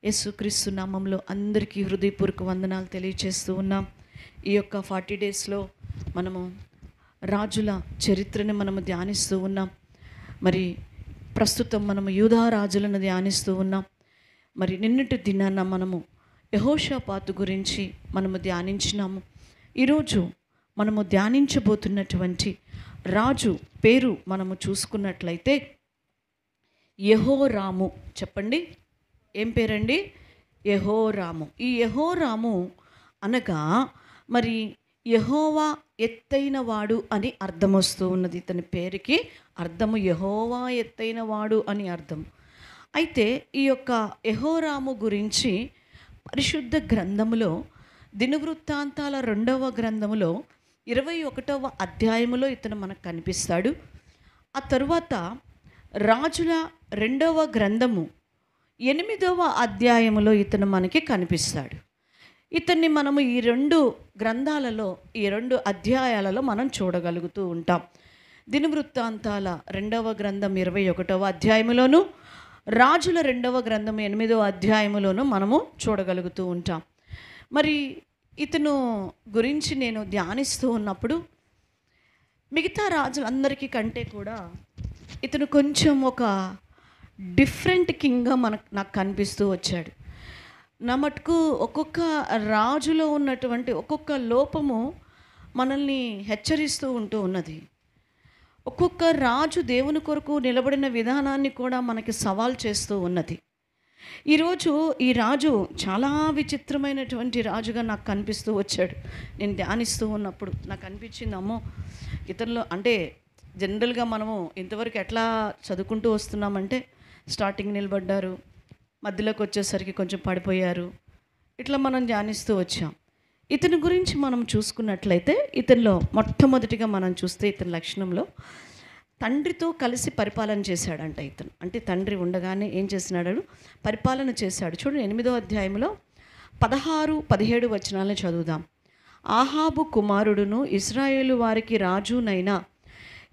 యేసుక్రీస్తు నామంలో అందరికీ హృదయపూర్వక వందనాలు తెలియజేస్తూ ఉన్నాం. ఈ యొక్క 40 డేస్లో మనము రాజుల చరిత్రని మనము ధ్యానిస్తూ ఉన్నాం. మరి ప్రస్తుతం మనము యూదా రాజులను ధ్యానిస్తూ ఉన్నాం. మరి నిన్నటి దినాన మనము యెహోషాపాతు గురించి మనము ధ్యానించినాము. ఈరోజు మనము ధ్యానించబోతున్నటువంటి రాజు పేరు మనము చూసుకున్నట్లయితే యెహోరాము. చెప్పండి, ఏం పేరండి? యెహోరాము. ఈ యెహోరాము అనగా మరి యెహోవా ఎత్తైన వాడు అని అర్థం వస్తూ ఉన్నది. ఇతని పేరుకి అర్థము యెహోవా ఎత్తైన వాడు అని అర్థం. అయితే ఈ యొక్క యెహోరాము గురించి పరిశుద్ధ గ్రంథములో దినవృత్తాంతాల 2వ గ్రంథములో 21వ అధ్యాయములో ఇతను మనకు కనిపిస్తాడు. ఆ తరువాత రాజుల 2వ గ్రంథము 8వ అధ్యాయములో ఇతను మనకి కనిపిస్తాడు. ఇతన్ని మనము ఈ 2 గ్రంథాలలో, ఈ 2 అధ్యాయాలలో మనం చూడగలుగుతూ ఉంటాం. దినవృత్తాంతాల 2వ గ్రంథం 21వ అధ్యాయములోను, రాజుల 2వ గ్రంథం 8వ అధ్యాయములోను మనము చూడగలుగుతూ ఉంటాం. మరి ఇతను గురించి నేను ధ్యానిస్తూ ఉన్నప్పుడు మిగతా రాజులందరికీ కంటే కూడా ఇతను కొంచెం ఒక డిఫరెంట్ కింగ్గా నాకు కనిపిస్తూ వచ్చాడు. నా మటుకు ఒక్కొక్క రాజులో ఉన్నటువంటి ఒక్కొక్క లోపము మనల్ని హెచ్చరిస్తూ ఉంటూ ఉన్నది. ఒక్కొక్క రాజు దేవుని కొరకు నిలబడిన విధానాన్ని కూడా మనకి సవాల్ చేస్తూ ఉన్నది. ఈరోజు ఈ రాజు చాలా విచిత్రమైనటువంటి రాజుగా నాకు కనిపిస్తూ వచ్చాడు. నేను ధ్యానిస్తూ ఉన్నప్పుడు నాకు అనిపించింది, అమ్మో ఇతనిలో అంటే జనరల్గా మనము ఇంతవరకు ఎట్లా చదువుకుంటూ వస్తున్నామంటే స్టార్టింగ్ నిలబడ్డారు, మధ్యలోకి వచ్చేసరికి కొంచెం పడిపోయారు, ఇట్లా మనం ధ్యానిస్తూ వచ్చాం. ఇతని గురించి మనం చూసుకున్నట్లయితే ఇతనిలో మొట్టమొదటిగా మనం చూస్తే ఇతని లక్షణంలో తండ్రితో కలిసి పరిపాలన చేశాడంట. ఇతను అంటే తండ్రి ఉండగానే ఏం చేసినాడు? పరిపాలన చేశాడు. చూడండి 8వ అధ్యాయంలో 16, 17 వచనాలను చదువుదాం. ఆహాబు కుమారుడును ఇశ్రాయేలు వారికి రాజునైన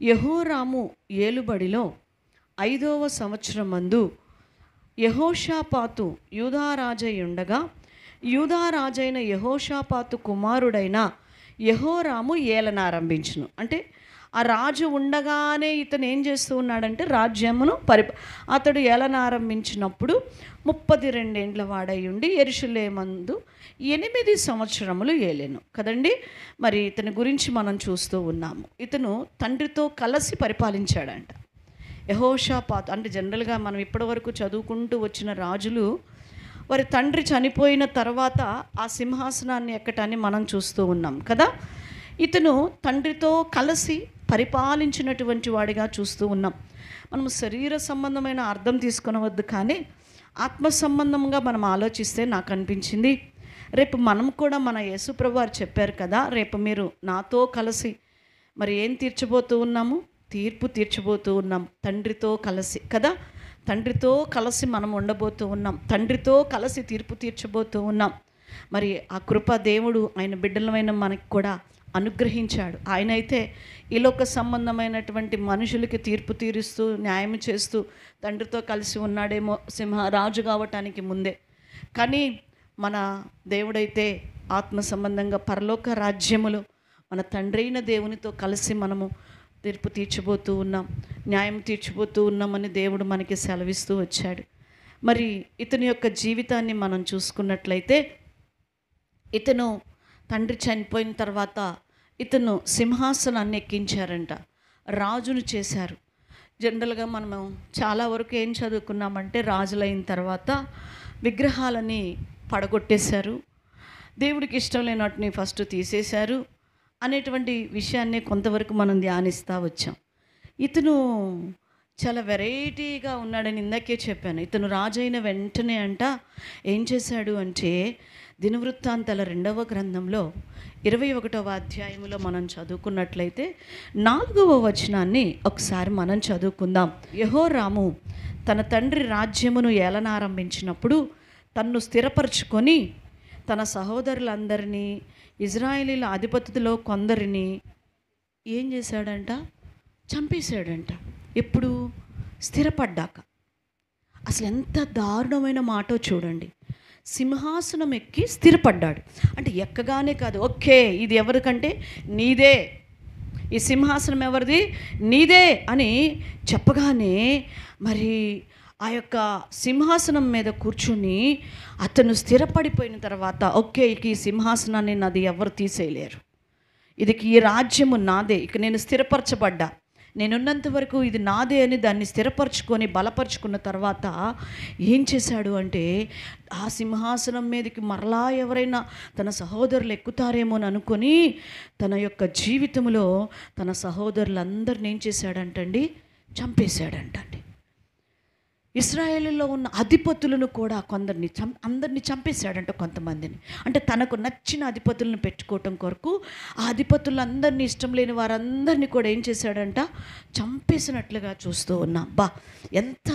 యెహోరాము ఏలుబడిలో 5వ సంవత్సరమందు యెహోషాపాతు యూదారాజై ఉండగా యూదారాజైన యెహోషాపాతు కుమారుడైన యెహోరాము ఏలనారంభించును. అంటే ఆ రాజు ఉండగానే ఇతను ఏం చేస్తూ ఉన్నాడంటే రాజ్యమును అతడు ఏలనారంభించినప్పుడు 32 ఏండ్ల వాడై ఉండి యెరూషలేమందు 8 సంవత్సరములు ఏలెను కదండి. మరి ఇతని గురించి మనం చూస్తూ ఉన్నాము. ఇతను తండ్రితో కలిసి పరిపాలించాడంట. యెహోషాపాతు అంటే జనరల్గా మనం ఇప్పటివరకు చదువుకుంటూ వచ్చిన రాజులు వారి తండ్రి చనిపోయిన తర్వాత ఆ సింహాసనాన్ని ఎక్కటాన్ని మనం చూస్తూ ఉన్నాం కదా. ఇతను తండ్రితో కలిసి పరిపాలించినటువంటి వాడిగా చూస్తూ ఉన్నాం. మనము శరీర సంబంధమైన అర్థం తీసుకొనవద్దు, కానీ ఆత్మ సంబంధంగా మనం ఆలోచిస్తే నాకు అనిపించింది, రేపు మనం కూడా మన యేసుప్రభు వారు చెప్పారు కదా, రేపు మీరు నాతో కలిసి మరి ఏం తీర్చబోతూ ఉన్నాము? తీర్పు తీర్చబోతూ ఉన్నాం తండ్రితో కలిసి కదా. తండ్రితో కలిసి మనం ఉండబోతూ ఉన్నాం, తండ్రితో కలిసి తీర్పు తీర్చబోతూ ఉన్నాం. మరి ఆ కృప దేవుడు ఆయన బిడ్డలమైన మనకి కూడా అనుగ్రహించాడు. ఆయన అయితే ఈలోక సంబంధమైనటువంటి మనుషులకి తీర్పు తీరుస్తూ న్యాయం చేస్తూ తండ్రితో కలిసి ఉన్నాడేమో రాజు కావటానికి ముందే. కానీ మన దేవుడైతే ఆత్మ సంబంధంగా పరలోక రాజ్యములో మన తండ్రి అయిన దేవునితో కలిసి మనము తీర్పు తీర్చబోతూ ఉన్నాం, న్యాయం తీర్చబోతూ ఉన్నామని దేవుడు మనకి సెలవిస్తూ వచ్చాడు. మరి ఇతని యొక్క జీవితాన్ని మనం చూసుకున్నట్లయితే ఇతను తండ్రి చనిపోయిన తర్వాత ఇతను సింహాసనాన్ని ఎక్కించారంట, రాజును చేశారు. జనరల్గా మనము చాలా వరకు ఏం చదువుకున్నామంటే రాజులైన తర్వాత విగ్రహాలని పడగొట్టేశారు, దేవుడికి ఇష్టం లేని వాటిని ఫస్ట్ తీసేశారు అనేటువంటి విషయాన్ని కొంతవరకు మనం ధ్యానిస్తూ వచ్చాం. ఇతను చాలా వెరైటీగా ఉన్నాడని ఇందాకే చెప్పాను. ఇతను రాజైన వెంటనే అంట ఏం చేశాడు అంటే దినవృత్తాంతాల 2వ గ్రంథంలో 21వ అధ్యాయంలో మనం చదువుకున్నట్లయితే 4వ వచనాన్ని ఒకసారి మనం చదువుకుందాం. యెహోరాము తన తండ్రి రాజ్యమును ఏలనారంభించినప్పుడు తన్ను స్థిరపరచుకొని తన సహోదరులందరినీ ఇజ్రాయేలీల అధిపతులలో కొందరిని ఏం చేశాడంట? చంపేశాడంట. ఎప్పుడు? స్థిరపడ్డాక. అసలు ఎంత దారుణమైన మాటో చూడండి. సింహాసనం ఎక్కి స్థిరపడ్డాడు. అంటే ఎక్కగానే కాదు, ఓకే ఇది ఎవరికంటే నీదే, ఈ సింహాసనం ఎవరిది, నీదే అని చెప్పగానే మరి ఆ యొక్క సింహాసనం మీద కూర్చుని అతను స్థిరపడిపోయిన తర్వాత, ఓకే ఇక ఈ సింహాసనాన్ని నాది ఎవరు తీసేయలేరు, ఇది ఈ రాజ్యము నాదే, ఇక నేను స్థిరపరచబడ్డా, నేనున్నంత వరకు ఇది నాదే అని దాన్ని స్థిరపరచుకొని బలపరుచుకున్న తర్వాత ఏం చేశాడు అంటే, ఆ సింహాసనం మీదకి మరలా ఎవరైనా తన సహోదరులు ఎక్కుతారేమో అని అనుకొని తన యొక్క జీవితంలో తన సహోదరులందరిని ఏం చేశాడంటండి, చంపేశాడంటండి. ఇశ్రాయేలులో ఉన్న అధిపతులను కూడా అందరినీ చంపేశాడంట, కొంతమందిని. అంటే తనకు నచ్చిన అధిపతులను పెట్టుకోవటం కొరకు ఆ అధిపతులందరినీ, ఇష్టం లేని వారందరినీ కూడా ఏం చేశాడంట, చంపేసినట్లుగా చూస్తూ ఉన్నాం. ఎంత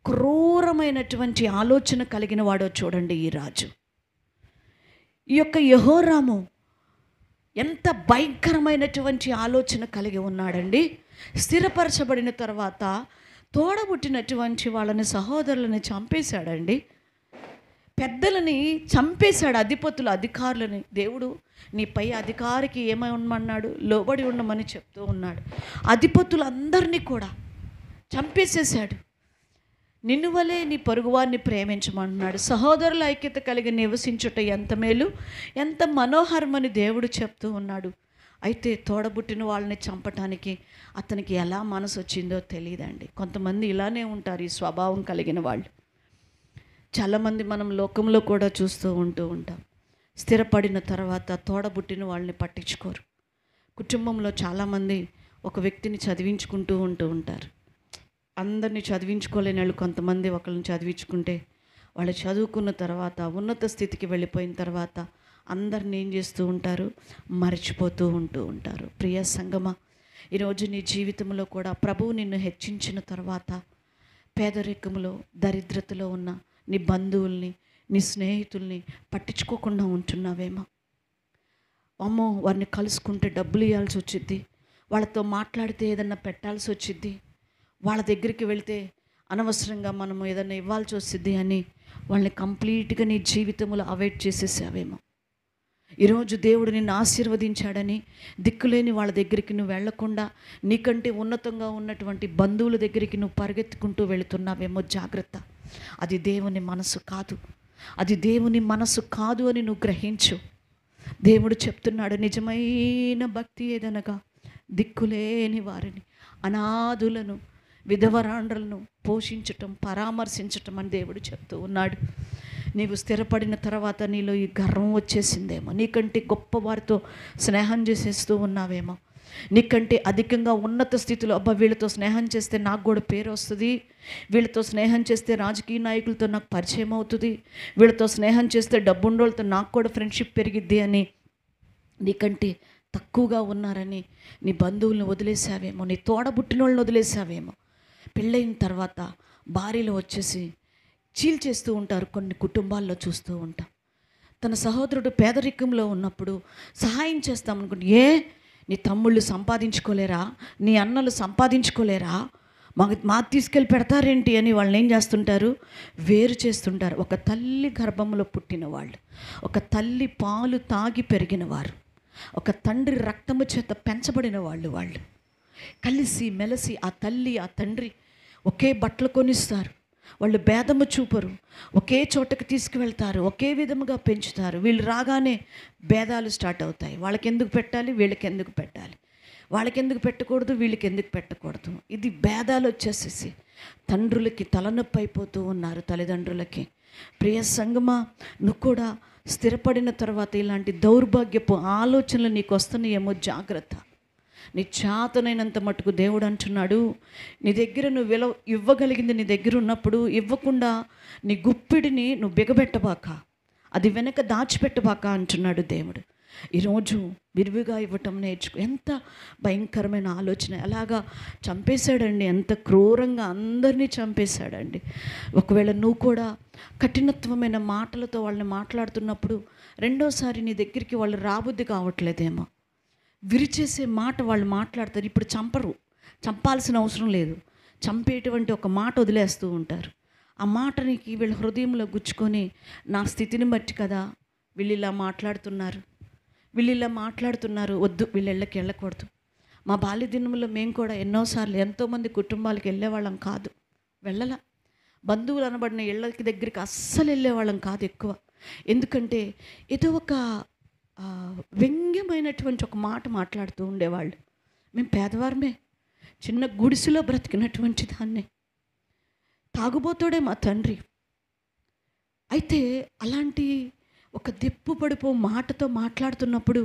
క్రూరమైనటువంటి ఆలోచన కలిగిన వాడో చూడండి ఈ రాజు. ఈ యొక్క యెహోరాము ఎంత భయంకరమైనటువంటి ఆలోచన కలిగి ఉన్నాడండి. స్థిరపరచబడిన తర్వాత తోడబుట్టినటువంటి వాళ్ళని, సహోదరులని చంపేశాడండి. పెద్దలని చంపేశాడు, అధిపతులు అధికారులని. దేవుడు నీ పై అధికారికి ఏమై ఉండమన్నాడు, లోబడి ఉండమని చెప్తూ ఉన్నాడు. అధిపతులందరినీ కూడా చంపేసేశాడు. నిన్ను వలే నీ పొరుగువారిని ప్రేమించమన్నాడు. సహోదరుల ఐక్యత కలిగి నివసించుట ఎంత మేలు, ఎంత మనోహరమని దేవుడు చెప్తూ ఉన్నాడు. అయితే తోడబుట్టిన వాళ్ళని చంపటానికి అతనికి ఎలా మనసు వచ్చిందో తెలియదండి. కొంతమంది ఇలానే ఉంటారు, ఈ స్వభావం కలిగిన వాళ్ళు. చాలామంది మనం లోకంలో కూడా చూస్తూ ఉంటాం. స్థిరపడిన తర్వాత తోడబుట్టిన వాళ్ళని పట్టించుకోరు. కుటుంబంలో చాలామంది ఒక వ్యక్తిని చదివించుకుంటూ ఉంటారు. అందరినీ చదివించుకోలేని వాళ్ళు కొంతమంది ఒకళ్ళని చదివించుకుంటే వాళ్ళు చదువుకున్న తర్వాత ఉన్నత స్థితికి వెళ్ళిపోయిన తర్వాత అందరిని ఏం చేస్తూ ఉంటారు, మర్చిపోతూ ఉంటారు. ప్రియ సంగమా, ఈరోజు నీ జీవితంలో కూడా ప్రభువు నిన్ను హెచ్చించిన తర్వాత పేదరికంలో, దరిద్రతలో ఉన్న నీ బంధువుల్ని, నీ స్నేహితుల్ని పట్టించుకోకుండా ఉంటున్నావేమో. అమ్మో వారిని కలుసుకుంటే డబ్బులు ఇవ్వాల్సి వచ్చిద్ది, వాళ్ళతో మాట్లాడితే ఏదన్నా పెట్టాల్సి వచ్చిద్ది, వాళ్ళ దగ్గరికి వెళితే అనవసరంగా మనము ఏదన్నా ఇవ్వాల్సి వస్తుంది అని వాళ్ళని కంప్లీట్గా నీ జీవితంలో అవాయిడ్ చేసేసావేమో. ఈరోజు దేవుడు నిన్ను ఆశీర్వదించాడని దిక్కులేని వాళ్ళ దగ్గరికి నువ్వు వెళ్లకుండా నీకంటే ఉన్నతంగా ఉన్నటువంటి బంధువుల దగ్గరికి నువ్వు పరిగెత్తుకుంటూ వెళుతున్నావేమో. జాగ్రత్త, అది దేవుని మనసు కాదు, అది దేవుని మనసు కాదు అని నువ్వు గ్రహించు. దేవుడు చెప్తున్నాడు, నిజమైన భక్తి ఏదనగా దిక్కులేని వారిని, అనాథులను, విధవరాండ్రలను పోషించటం, పరామర్శించటం అని దేవుడు చెప్తూ ఉన్నాడు. నీవు స్థిరపడిన తర్వాత నీలో ఈ గర్వం వచ్చేసిందేమో, నీకంటే గొప్ప వారితో స్నేహం చేసేస్తూ ఉన్నావేమో, నీకంటే అధికంగా ఉన్నత స్థితిలో అబ్బా వీళ్ళతో స్నేహం చేస్తే నాకు కూడా పేరు వస్తుంది, వీళ్ళతో స్నేహం చేస్తే రాజకీయ నాయకులతో నాకు పరిచయం అవుతుంది, వీళ్ళతో స్నేహం చేస్తే డబ్బుండోళ్ళతో నాకు కూడా ఫ్రెండ్షిప్ పెరిగిద్ది అని నీకంటే తక్కువగా ఉన్నారని నీ బంధువులను వదిలేసావేమో, నీ తోడబుట్టిన వాళ్ళని వదిలేసావేమో. పెళ్ళైన తర్వాత భార్యలు వచ్చేసి చీల్చేస్తూ ఉంటారు. కొన్ని కుటుంబాల్లో చూస్తూ ఉంటాం. తన సహోదరుడు పేదరికంలో ఉన్నప్పుడు సహాయం చేస్తామనుకుంటే, నీ తమ్ముళ్ళు సంపాదించుకోలేరా, నీ అన్నలు సంపాదించుకోలేరా, మాకు తీసుకెళ్ళి పెడతారేంటి అని వాళ్ళని ఏం చేస్తుంటారు, వేరు చేస్తుంటారు. ఒక తల్లి గర్భంలో పుట్టిన వాళ్ళు, ఒక తల్లి పాలు తాగి పెరిగిన వారు, ఒక తండ్రి రక్తము చేత పెంచబడిన వాళ్ళు కలిసి మెలిసి ఆ తల్లి ఆ తండ్రి ఒకే బట్టలు కొనిస్తారు, వాళ్ళు భేదము చూపరు, ఒకే చోటకి తీసుకువెళ్తారు, ఒకే విధముగా పెంచుతారు. వీళ్ళు రాగానే భేదాలు స్టార్ట్ అవుతాయి. వాళ్ళకి ఎందుకు పెట్టాలి, వీళ్ళకి ఎందుకు పెట్టాలి, వాళ్ళకి ఎందుకు పెట్టకూడదు, వీళ్ళకి ఎందుకు పెట్టకూడదు, ఇది భేదాలు వచ్చేసేసి తండ్రులకి తలనొప్పి అయిపోతూ ఉన్నారు, తల్లిదండ్రులకి. ప్రియ సంగమా, నువ్వు కూడా స్థిరపడిన తర్వాత ఇలాంటి దౌర్భాగ్యపు ఆలోచనలు నీకు వస్తున్నాయేమో. జాగ్రత్త. నీ చేతనైనంత మటుకు దేవుడు అంటున్నాడు, నీ దగ్గర నువ్వు ఇవ్వగలిగింది నీ దగ్గర ఉన్నప్పుడు ఇవ్వకుండా నీ గుప్పిడిని నువ్వు బిగబెట్టబాక, అది వెనక దాచిపెట్టబాక అంటున్నాడు దేవుడు. ఈరోజు విరివిగా ఇవ్వటం నేర్చుకో. ఎంత భయంకరమైన ఆలోచన, ఎలాగా చంపేశాడండి, ఎంత క్రూరంగా అందరినీ చంపేశాడండి. ఒకవేళ నువ్వు కూడా కఠినత్వమైన మాటలతో వాళ్ళని మాట్లాడుతున్నప్పుడు రెండోసారి నీ దగ్గరికి వాళ్ళు రాబుద్ది కావట్లేదేమో. విరిచేసే మాట వాళ్ళు మాట్లాడతారు. ఇప్పుడు చంపాల్సిన అవసరం లేదు, చంపేటువంటి ఒక మాట వదిలేస్తూ ఉంటారు. ఆ మాటనికి వీళ్ళ హృదయంలో గుచ్చుకొని, నా స్థితిని బట్టి కదా వీళ్ళు ఇలా మాట్లాడుతున్నారు, వద్దు వీళ్ళ ఇళ్ళకి వెళ్ళకూడదు. మా బాల్య దినములో మేము కూడా ఎన్నోసార్లు ఎంతోమంది కుటుంబాలకు వెళ్ళేవాళ్ళం కాదు, వెళ్ళలా. బంధువులు అనబడిన ఇళ్ళకి దగ్గరికి అస్సలు వెళ్ళేవాళ్ళం కాదు ఎక్కువ. ఎందుకంటే ఏదో ఒక వ్యంగ్యమైనటువంటి ఒక మాట మాట్లాడుతూ ఉండేవాళ్ళు. మేము పేదవారమే, చిన్న గుడిసెలో బ్రతికినటువంటి దాన్నే, తాగుబోతోడే మా తండ్రి. అయితే అలాంటి ఒక దెప్పు పడిపో మాటతో మాట్లాడుతున్నప్పుడు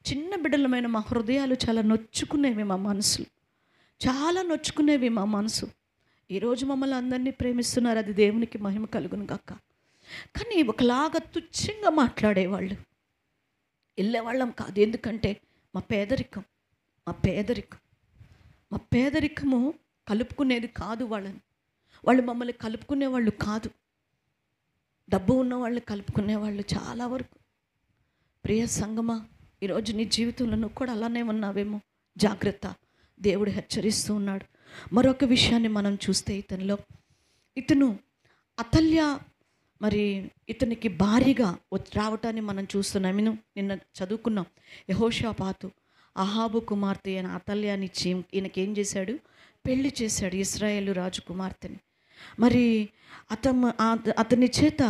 చిన్న బిడ్డలమైన మా హృదయాలు చాలా నొచ్చుకునేవి, మా మనసులు చాలా నొచ్చుకునేవి మా మనసు. ఈరోజు మమ్మల్ని అందరినీ ప్రేమిస్తున్నారు, అది దేవునికి మహిమ కలుగును గాక. కానీ ఒకలాగా తుచ్చంగా మాట్లాడేవాళ్ళు, వెళ్ళేవాళ్ళం కాదు. ఎందుకంటే మా పేదరికము కలుపుకునేది కాదు వాళ్ళని. వాళ్ళు మమ్మల్ని కలుపుకునేవాళ్ళు కాదు, డబ్బు ఉన్న వాళ్ళని కలుపుకునేవాళ్ళు చాలా వరకు. ప్రియ సంగమా, ఈరోజు నీ జీవితంలో నువ్వు కూడా అలానే ఉన్నావేమో, జాగ్రత్త. దేవుడు హెచ్చరిస్తూ ఉన్నాడు. మరొక విషయాన్ని మనం చూస్తే, ఇతను అతల్య మరి ఇతనికి భారీగా రావటాన్ని మనం చూస్తున్నాం. నిన్న చదువుకున్నాం. యెహోషాపాతు అహాబు కుమార్తె అయిన అతల్యాని ఇచ్చి ఈయనకేం చేశాడు, పెళ్లి చేశాడు, ఇశ్రాయేలు రాజు కుమార్తెని. మరి అతని చేత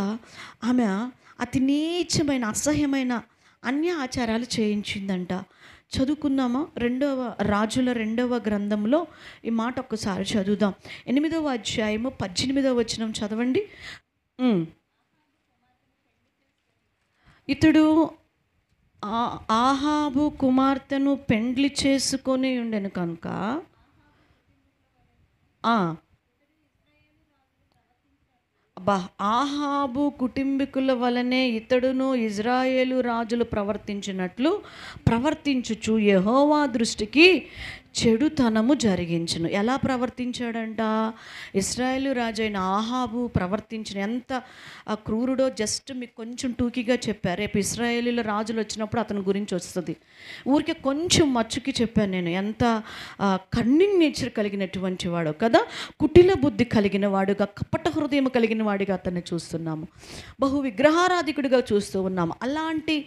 ఆమె అతి నీచమైన అసహ్యమైన అన్య ఆచారాలు చేయించిందంట. చదువుకుందామా? రాజుల 2వ గ్రంథంలో ఈ మాట ఒక్కసారి చదువుదాం. 8వ అధ్యాయము 18వ వచనం చదవండి. ఇతడు ఆహాబు కుమార్తెను పెండ్లి చేసుకొని ఉండెను కనుక ఆహాబు కుటుంబీకుల వలనే ఇతడును ఇజ్రాయేలు రాజులు ప్రవర్తించుచు యెహోవా దృష్టికి చెడుతనము జరిగించును. ఎలా ప్రవర్తించాడంట? ఇశ్రాయేలు రాజు అయిన ఆహాబు ప్రవర్తించిన ఎంత క్రూరుడో జస్ట్ మీకు కొంచెం టూకీగా చెప్పారు. రేపు ఇశ్రాయేలీల రాజులు వచ్చినప్పుడు అతని గురించి వస్తుంది. ఊరికే కొంచెం మచ్చుకి చెప్పాను నేను. ఎంత కన్నింగ్ నేచర్ కలిగినటువంటి వాడు కదా, కుటిల బుద్ధి కలిగిన వాడుగా, కపట హృదయం కలిగిన వాడిగా అతన్ని చూస్తున్నాము. బహు విగ్రహారాధికుడిగా చూస్తూ ఉన్నాము. అలాంటి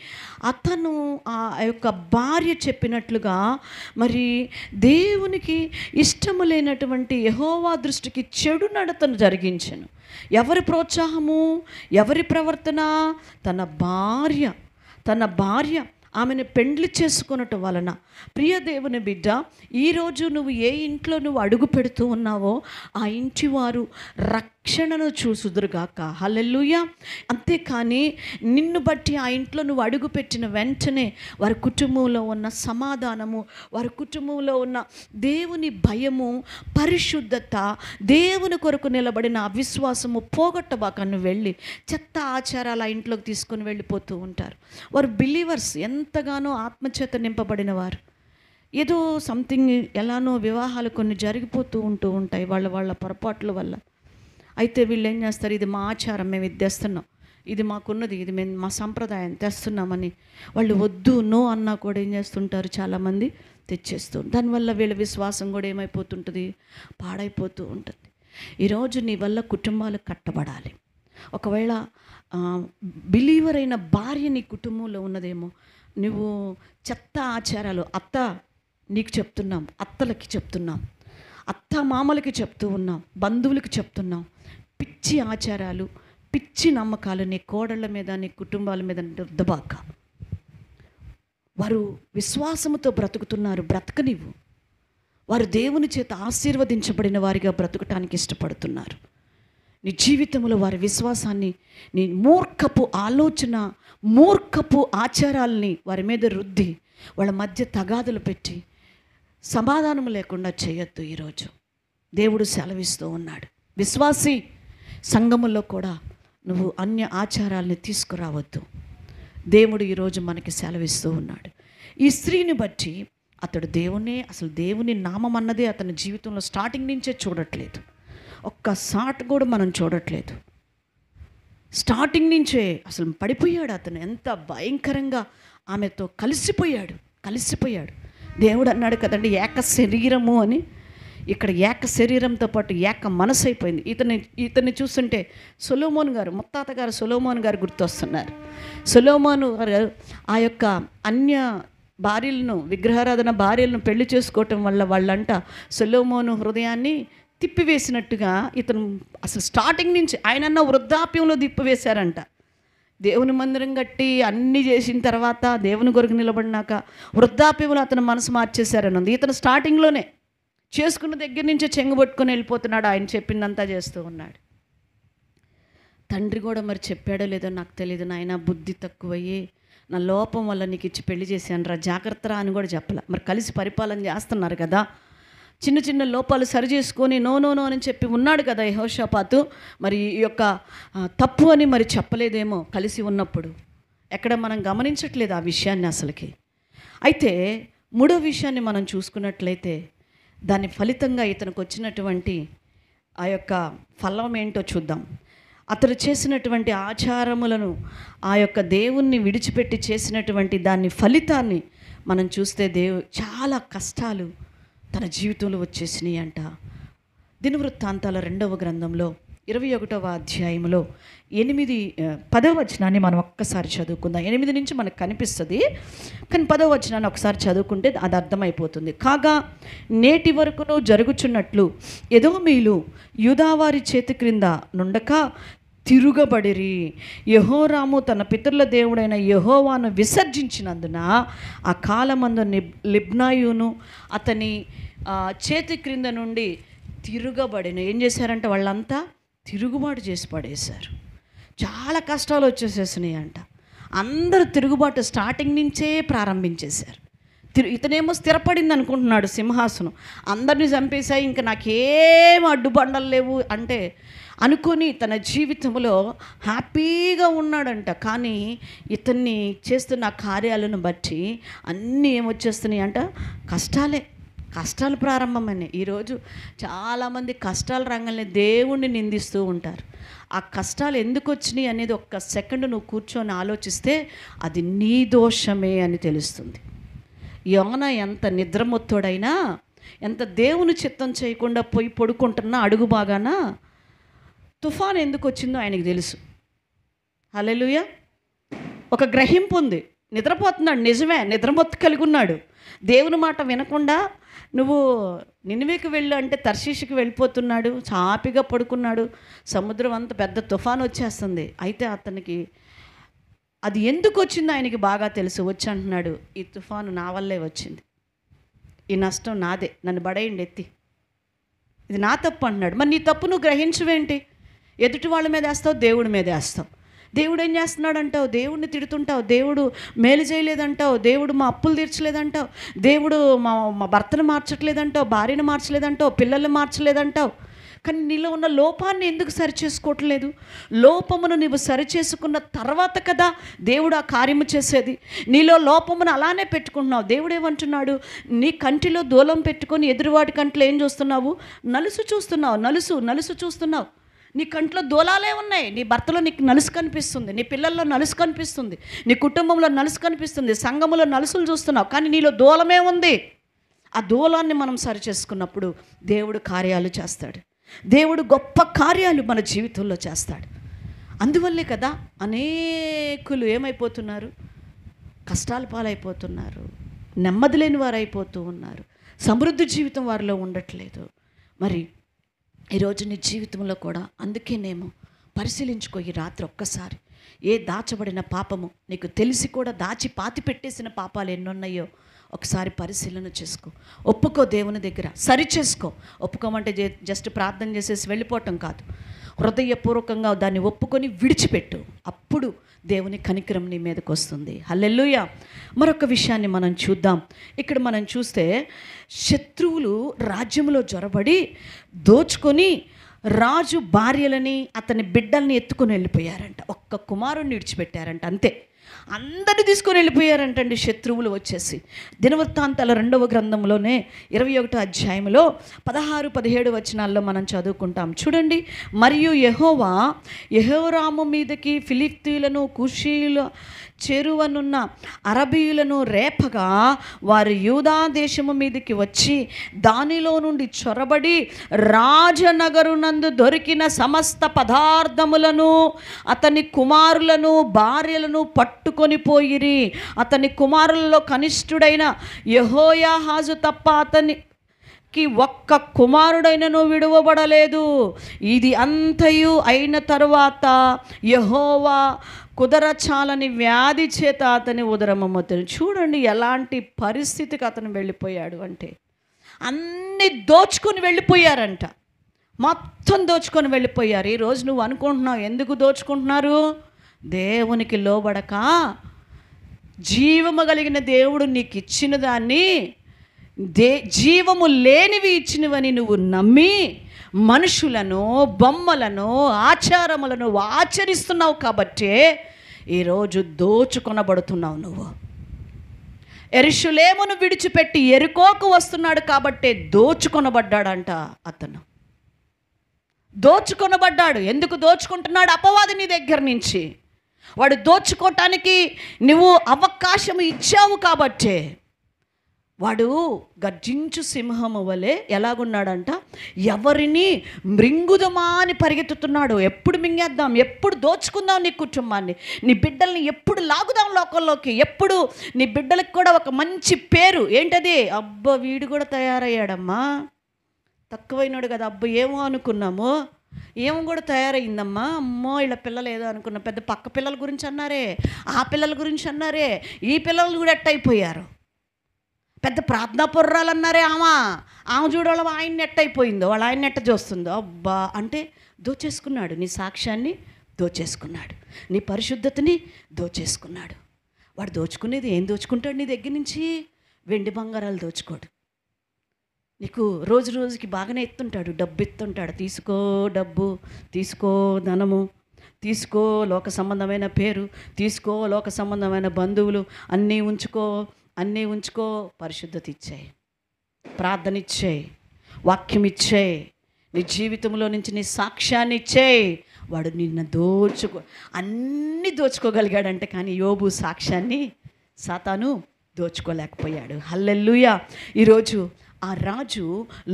అతను ఆ యొక్క భార్య చెప్పినట్లుగా మరి దేవునికి ఇష్టము లేనటువంటి యెహోవా దృష్టికి చెడు నడతను జరిగించెను. ఎవరి ప్రోత్సాహము, ఎవరి ప్రవర్తన? తన భార్య ఆమెను పెండ్లి చేసుకొనటం వలన. ప్రియ దేవుని బిడ్డ, ఈరోజు నువ్వు ఏ ఇంట్లో నువ్వు అడుగు పెడుతూ ఉన్నావో ఆ ఇంటి వారు రక్షణను చూసుదురుగాక. హల్లెలూయా. అంతేకాని నిన్ను బట్టి ఆ ఇంట్లో నువ్వు అడుగు పెట్టిన వెంటనే వారి కుటుంబంలో ఉన్న సమాధానము, వారి కుటుంబంలో ఉన్న దేవుని భయము, పరిశుద్ధత, దేవుని కొరకు నిలబడిన అవిశ్వాసము పోగొట్టబాక. నువ్వు వెళ్ళి చెత్త ఆచారాలు ఆ ఇంట్లోకి తీసుకొని వెళ్ళిపోతూ ఉంటారు. వారు బిలీవర్స్, ఎంతగానో ఆత్మచేత నింపబడిన వారు. ఏదో సంథింగ్ ఎలానో వివాహాలు కొన్ని జరిగిపోతూ ఉంటాయి వాళ్ళ పొరపాట్ల వల్ల. అయితే వీళ్ళు ఏం చేస్తారు, ఇది మా ఆచారం, మేము ఇది తెస్తున్నాం, ఇది మాకున్నది, ఇది మేము మా సంప్రదాయం తెస్తున్నామని వాళ్ళు వద్దు నో అన్నా కూడా ఏం చేస్తుంటారు, చాలామంది తెచ్చేస్తూ. దానివల్ల వీళ్ళ విశ్వాసం కూడా ఏమైపోతుంటుంది, పాడైపోతూ ఉంటుంది. ఈరోజు నీ వల్ల కుటుంబాలు కట్టబడాలి. ఒకవేళ బిలీవర్ అయిన భార్య నీ కుటుంబంలో ఉన్నదేమో, నువ్వు చెత్త ఆచారాలు నీకు చెప్తున్నాం, అత్తలకి చెప్తున్నాం, అత్త మామలకి చెప్తూ ఉన్నాం, బంధువులకి చెప్తున్నాం. పిచ్చి ఆచారాలు, పిచ్చి నమ్మకాలు నీ కోడళ్ళ మీద, నీ కుటుంబాల మీద రుద్దబాక. వారు విశ్వాసముతో బ్రతుకుతున్నారు, బ్రతకనివ్వు. వారు దేవుని చేత ఆశీర్వదించబడిన వారిగా బ్రతుకటానికి ఇష్టపడుతున్నారు. నీ జీవితంలో వారి విశ్వాసాన్ని, నీ మూర్ఖపు ఆలోచన, మూర్ఖపు ఆచారాలని వారి మీద రుద్ది వాళ్ళ మధ్య తగాదులు పెట్టి సమాధానం లేకుండా చేయొద్దు. ఈరోజు దేవుడు సెలవిస్తూ ఉన్నాడు, విశ్వాసి సంఘములో కూడా నువ్వు అన్య ఆచారాలని తీసుకురావద్దు. దేవుడు ఈరోజు మనకి సెలవిస్తూ ఉన్నాడు. ఈ స్త్రీని బట్టి అతడు దేవుని నామం అన్నదే అతని జీవితంలో స్టార్టింగ్ నుంచే చూడట్లేదు. ఒక్క సాట్ కూడా మనం చూడట్లేదు. స్టార్టింగ్ నుంచే అసలు పడిపోయాడు అతను. ఎంత భయంకరంగా ఆమెతో కలిసిపోయాడు. దేవుడు అన్నాడు కదండి, ఏక శరీరము అని. ఇక్కడ ఏక శరీరంతో పాటు ఏక మనసు అయిపోయింది. ఇతన్ని చూస్తుంటే సొలొమోన్ గారు, ముత్తాత గారు సొలొమోన్ గారు గుర్తొస్తున్నారు. సొలొమోను గారు ఆ యొక్క అన్య భార్యలను, విగ్రహారాధన భార్యలను పెళ్లి చేసుకోవటం వల్ల వాళ్ళంట సొలొమోను హృదయాన్ని తిప్పివేసినట్టుగా ఇతను అసలు స్టార్టింగ్ నుంచి ఆయనన్న వృద్ధాప్యంలో తిప్పివేశారంట. దేవుని మందిరం కట్టి అన్నీ చేసిన తర్వాత దేవుని కొరకు నిలబడినాక వృద్ధాప్యంలో అతను మనసు మార్చేశారని ఉంది. ఇతను స్టార్టింగ్లోనే చేసుకున్న దగ్గర నుంచే చెంగు పట్టుకొని వెళ్ళిపోతున్నాడు. ఆయన చెప్పిందంతా చేస్తూ ఉన్నాడు. తండ్రి కూడా మరి చెప్పాడో లేదో నాకు తెలియదు, నాయన బుద్ధి తక్కువయ్యి నా లోపం వల్ల నీకు ఇచ్చి పెళ్లి చేశాను రా, జాగ్రత్తరా అని కూడా చెప్పలే. మరి కలిసి పరిపాలన చేస్తున్నారు కదా, చిన్న చిన్న లోపాలు సరి చేసుకొని నో అని చెప్పి ఉన్నాడు కదా యెహోషాపాతు. మరి ఈ యొక్క తప్పు అని మరి చెప్పలేదేమో కలిసి ఉన్నప్పుడు. ఎక్కడ మనం గమనించట్లేదు ఆ విషయాన్ని అసలుకి. అయితే మూడో విషయాన్ని మనం చూసుకున్నట్లయితే దాని ఫలితంగా ఇతనికి వచ్చినటువంటి ఆ యొక్క ఫలం ఏంటో చూద్దాం. అతడు చేసినటువంటి ఆచారములను, ఆ యొక్క దేవుణ్ణి విడిచిపెట్టి చేసినటువంటి దాని ఫలితాన్ని మనం చూస్తే చాలా కష్టాలు తన జీవితంలో వచ్చేసినాయి అంట. దినవృత్తాంతాల 2వ గ్రంథంలో 21వ అధ్యాయంలో 10వ వచనాన్ని మనం ఒక్కసారి చదువుకుందాం. 8 నుంచి మనకు కనిపిస్తుంది, కానీ 10వ వచనాన్ని ఒకసారి చదువుకుంటే అది అర్థమైపోతుంది. కాగా నేటి వరకును జరుగుచున్నట్లు ఎదోమీలు యూదావారి చేతి క్రింద నుండక తిరుగబడిరి. యెహోరాము తన పితరుల దేవుడైన యెహోవాను విసర్జించినందున ఆ కాలమందు లిబ్నాయును అతని చేతి క్రింద నుండి తిరుగబడిన. ఏం చేశారంటే వాళ్ళంతా తిరుగుబాటు చేసి పడేశారు. చాలా కష్టాలు వచ్చేసేసినాయి అంట. అందరూ తిరుగుబాటు స్టార్టింగ్ నుంచే ప్రారంభించేశారు. ఇతనేమో స్థిరపడింది అనుకుంటున్నాడు సింహాసనం, అందరినీ చంపేశాయి, ఇంకా నాకేం అడ్డుబండలు లేవు అంటే అనుకొని తన జీవితంలో హ్యాపీగా ఉన్నాడంట. కానీ ఇతన్ని చేస్తున్న కార్యాలను బట్టి అన్నీ ఏమొచ్చేస్తున్నాయి అంట, కష్టాలు ప్రారంభమైనాయి. ఈరోజు చాలామంది కష్టాల రంగంలో దేవుణ్ణి నిందిస్తూ ఉంటారు. ఆ కష్టాలు ఎందుకు వచ్చినాయి అనేది ఒక్క సెకండ్ నువ్వు కూర్చొని ఆలోచిస్తే అది నీ దోషమే అని తెలుస్తుంది. యోనా ఎంత నిద్రమొత్తుడైనా, ఎంత దేవుని చిత్తం చేయకుండా పోయి పడుకుంటున్నా అడుగు బాగాన తుఫాన్ ఎందుకు వచ్చిందో ఆయనకు తెలుసు. హల్లెలూయా. ఒక గ్రహింపు ఉంది. నిద్రపోతున్నాడు, నిజమే, నిద్రమొత్తు కలిగి ఉన్నాడు. దేవుని మాట వినకుండా నువ్వు నినివేకి వెళ్ళు అంటే తర్షీషుకి వెళ్ళిపోతున్నాడు, చాపిగా పడుకున్నాడు. సముద్రం అంత పెద్ద తుఫాను వచ్చేస్తుంది. అయితే అతనికి అది ఎందుకు వచ్చిందో ఆయనకి బాగా తెలుసు. వచ్చి అంటున్నాడు, ఈ తుఫాను నా వల్లే వచ్చింది, ఈ నష్టం నాదే, నన్ను బడేయండి ఎత్తి, ఇది నా తప్పు అంటున్నాడు. మరి నీ తప్పు నువ్వు గ్రహించవేంటి? ఎదుటి వాళ్ళ మీద వేస్తావు, దేవుడి మీద వేస్తావు. దేవుడు ఏం చేస్తున్నాడు అంటావు, దేవుడిని తిడుతుంటావు, దేవుడు మేలు చేయలేదంటావు, దేవుడు మా అప్పులు తీర్చలేదంటావు, దేవుడు మా భర్తను మార్చట్లేదంటావు, భార్యను మార్చలేదంటావు, పిల్లల్ని మార్చలేదంటావు. కానీ నీలో ఉన్న లోపాన్ని ఎందుకు సరిచేసుకోవట్లేదు? లోపమును నీవు సరిచేసుకున్న తర్వాత కదా దేవుడు ఆ కార్యము చేసేది. నీలో లోపమును అలానే పెట్టుకుంటున్నావు. దేవుడు ఏమంటున్నాడు, నీ కంటిలో దూలం పెట్టుకొని ఎదురువాడి కంట్లో ఏం చూస్తున్నావు? నలుసు చూస్తున్నావు, నలుసు చూస్తున్నావు. నీ కంట్లో దూలాలే ఉన్నాయి. నీ భర్తలో నీకు నలుసు కనిపిస్తుంది, నీ పిల్లల్లో నలుసు కనిపిస్తుంది, నీ కుటుంబంలో నలుసు కనిపిస్తుంది, సంఘములో నలుసులు చూస్తున్నావు, కానీ నీలో దూలమే ఉంది. ఆ దూలాన్ని మనం సరిచేసుకున్నప్పుడు దేవుడు కార్యాలు చేస్తాడు. దేవుడు గొప్ప కార్యాలు మన జీవితంలో చేస్తాడు. అందువల్లే కదా అనేకులు ఏమైపోతున్నారు, కష్టాల పాలైపోతున్నారు, నెమ్మది లేని వారు అయిపోతూ ఉన్నారు, సమృద్ధి జీవితం వారిలో ఉండట్లేదు. మరి ఈరోజు నీ జీవితంలో కూడా అందుకేనేమో పరిశీలించుకో ఈ రాత్రి ఒక్కసారి. ఏ దాచబడిన పాపము నీకు తెలిసి కూడా దాచి పాతి పెట్టేసిన పాపాలు ఎన్నున్నాయో ఒకసారి పరిశీలన చేసుకో. ఒప్పుకో, దేవుని దగ్గర సరి చేసుకో. ఒప్పుకోమంటే జస్ట్ ప్రార్థన చేసేసి వెళ్ళిపోవటం కాదు, హృదయపూర్వకంగా దాన్ని ఒప్పుకొని విడిచిపెట్టు. అప్పుడు దేవుని కనికరం నీ మీదకి వస్తుంది. హల్లెలూయా. మరొక విషయాన్ని మనం చూద్దాం. ఇక్కడ మనం చూస్తే శత్రువులు రాజ్యంలో జొరబడి దోచుకొని రాజు భార్యలని అతని బిడ్డల్ని ఎత్తుకొని వెళ్ళిపోయారంట. ఒక్క కుమారుణ్ణి విడిచిపెట్టారంట, అంతే. అందరిని తీసుకొని వెళ్ళిపోయారంటండి శత్రువులు వచ్చేసి. దినవృత్తాంతాల 2వ గ్రంథంలోనే 21వ అధ్యాయంలో 16-17 వచనాల్లో మనం చదువుకుంటాం. చూడండి. మరియు యెహోవా యెహోరాము మీదకి ఫిలిష్తీయులను, కుషీయుల చెరువనున్న అరబీయులను రేపగా వారు యూదా దేశము మీదకి వచ్చి దానిలో నుండి చొరబడి రాజనగరునందు దొరికిన సమస్త పదార్థములను అతని కుమారులను భార్యలను పట్టుకొని పోయిరి. అతని కుమారులలో కనిష్ఠుడైన యెహోయాహాజు తప్ప అతనికి ఒక్క కుమారుడైనను విడువబడలేదు. ఇది అంతయు అయిన తరువాత యెహోవా కుదరచాలని వ్యాధి చేత అతని ఉదరమమ్మతను. చూడండి ఎలాంటి పరిస్థితికి అతను వెళ్ళిపోయాడు అంటే, అన్నీ దోచుకొని వెళ్ళిపోయారంట. మొత్తం దోచుకొని వెళ్ళిపోయారు. ఈరోజు నువ్వు అనుకుంటున్నావు ఎందుకు దోచుకుంటున్నారు? దేవునికి లోబడక, జీవము కలిగిన దేవుడు నీకు ఇచ్చిన దాన్ని జీవము లేనివి ఇచ్చినవని నువ్వు నమ్మి మనుషులను, బొమ్మలను, ఆచారములను ఆచరిస్తున్నావు కాబట్టే ఈరోజు దోచుకొనబడుతున్నావు. నువ్వు యెరూషలేమును విడిచిపెట్టి యెరికోకు వస్తున్నాడు కాబట్టే దోచుకొనబడ్డాడంట. అతను దోచుకొనబడ్డాడు. ఎందుకు దోచుకుంటున్నాడు? అపవాది నీ దగ్గర నుంచి. వాడు దోచుకోవటానికి నువ్వు అవకాశం ఇచ్చావు కాబట్టే. వాడు గర్జించు సింహము వలె ఎలాగున్నాడంట, ఎవరిని మృంగుదమా అని పరిగెత్తుతున్నాడు. ఎప్పుడు మింగేద్దాం, ఎప్పుడు దోచుకుందాం నీ కుటుంబాన్ని, నీ బిడ్డల్ని ఎప్పుడు లాగుదాం లోకంలోకి, ఎప్పుడు నీ బిడ్డలకు కూడా ఒక మంచి పేరు. ఏంటది? అబ్బా వీడు కూడా తయారయ్యాడమ్మా, తక్కువైనాడు కదా, అబ్బా ఏమో అనుకున్నాము, ఏమో కూడా తయారయ్యిందమ్మా, అమ్మో ఇలా పిల్లలు ఏదో అనుకున్నాం, పెద్ద పక్క పిల్లల గురించి అన్నారే, ఆ పిల్లల గురించి అన్నారే, ఈ పిల్లలు కూడా ఎట్టయిపోయారు, పెద్ద ప్రార్థనా పొర్రాలు అన్నారే, ఆమె చూడాలి ఆయన నెట్ అయిపోయిందో, వాళ్ళ ఆయన నెట్ట చూస్తుందో. అబ్బా అంటే దోచేసుకున్నాడు. నీ సాక్ష్యాన్ని దోచేసుకున్నాడు, నీ పరిశుద్ధతని దోచేసుకున్నాడు. వాడు దోచుకునేది ఏం దోచుకుంటాడు నీ దగ్గర నుంచి? వెండి బంగారాలు దోచుకోడు. నీకు రోజు రోజుకి బాగానే ఎత్తుంటాడు, డబ్బు ఎత్తుంటాడు. తీసుకో డబ్బు, తీసుకో ధనము, తీసుకో లోక సంబంధమైన పేరు, తీసుకో లోక సంబంధమైన బంధువులు, అన్నీ ఉంచుకో. పరిశుద్ధత ఇచ్చేయి, ప్రార్థన ఇచ్చేయి, వాక్యం ఇచ్చేయి, నీ జీవితంలో నుంచి నీ సాక్ష్యాన్ని ఇచ్చేయి. వాడు నిన్ను అన్నీ దోచుకోగలిగాడంటే, కానీ యోబు సాక్ష్యాన్ని సాతాను దోచుకోలేకపోయాడు. హల్లెలూయా. ఈరోజు ఆ రాజు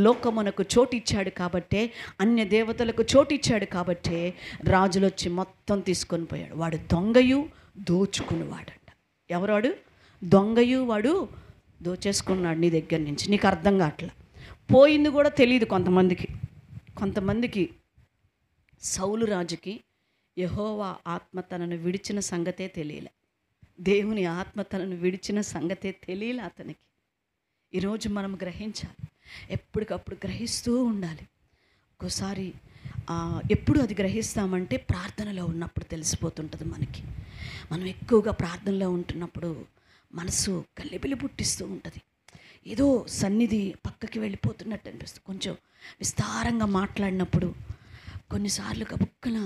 లోకమునకు చోటిచ్చాడు కాబట్టే, అన్య దేవతలకు చోటిచ్చాడు కాబట్టే రాజులు వచ్చి మొత్తం తీసుకొని పోయాడు. వాడు దొంగయు దోచుకునేవాడంట. ఎవరాడు? దొంగయు, వాడు దోచేసుకున్నాడు నీ దగ్గర నుంచి. నీకు అర్థం కావట్లా, పోయింది కూడా తెలియదు కొంతమందికి. సౌలు రాజుకి యెహోవా ఆత్మ తనను విడిచిన సంగతే తెలియలే, దేవుని ఆత్మ తనను విడిచిన సంగతే తెలియలే అతనికి. ఈరోజు మనం గ్రహించాలి, ఎప్పటికప్పుడు గ్రహిస్తూ ఉండాలి. ఒక్కోసారి ఎప్పుడు అది గ్రహిస్తామంటే ప్రార్థనలో ఉన్నప్పుడు తెలిసిపోతుంటుంది మనకి. మనం ఎక్కువగా ప్రార్థనలో ఉంటున్నప్పుడు మనసు గల్లిబిలి పుట్టిస్తూ ఉంటుంది. ఏదో సన్నిధి పక్కకి వెళ్ళిపోతున్నట్టు అనిపిస్తుంది. కొంచెం విస్తారంగా మాట్లాడినప్పుడు కొన్నిసార్లు గబుక్కన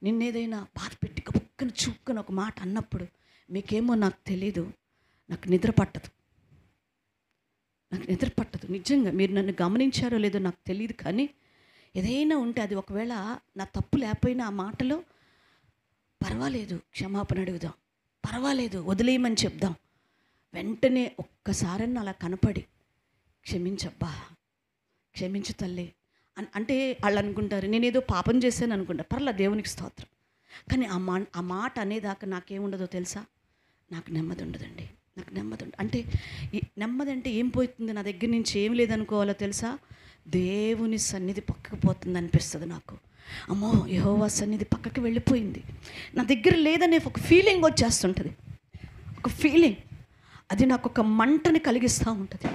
నిన్నేదైనా బాధ పెట్టి గబుక్కన చూక్కన ఒక మాట అన్నప్పుడు మీకేమో నాకు తెలీదు, నాకు నిద్ర పట్టదు. నిజంగా మీరు నన్ను గమనించారో లేదో నాకు తెలియదు, కానీ ఏదైనా ఉంటే అది ఒకవేళ నా తప్పు లేకపోయినా ఆ మాటలో పర్వాలేదు క్షమాపణ అడుగుదాం, పర్వాలేదు వదిలేయమని చెప్దాం. వెంటనే ఒక్కసారన్నా అలా కనపడి క్షమించబ్బా, క్షమించు తల్లి అంటే వాళ్ళు అనుకుంటారు నేనేదో పాపం చేశాను అనుకుంటా. పర్లా, దేవునికి స్తోత్రం. కానీ ఆ మాట అనేదాకా నాకేముండదో తెలుసా? నాకు నెమ్మది ఉండదండి. నాకు నెమ్మది అంటే నెమ్మది అంటే ఏం పోతుంది నా దగ్గర నుంచి? ఏం లేదనుకోవాలో తెలుసా? దేవుని సన్నిధి పక్కకు పోతుంది అనిపిస్తుంది నాకు. అమ్మో యెహోవా సన్నిధి పక్కకి వెళ్ళిపోయింది, నా దగ్గర లేదనే ఒక ఫీలింగ్ వచ్చేస్తుంటుంది. ఒక ఫీలింగ్ అది నాకు ఒక మంటని కలిగిస్తూ ఉంటుంది,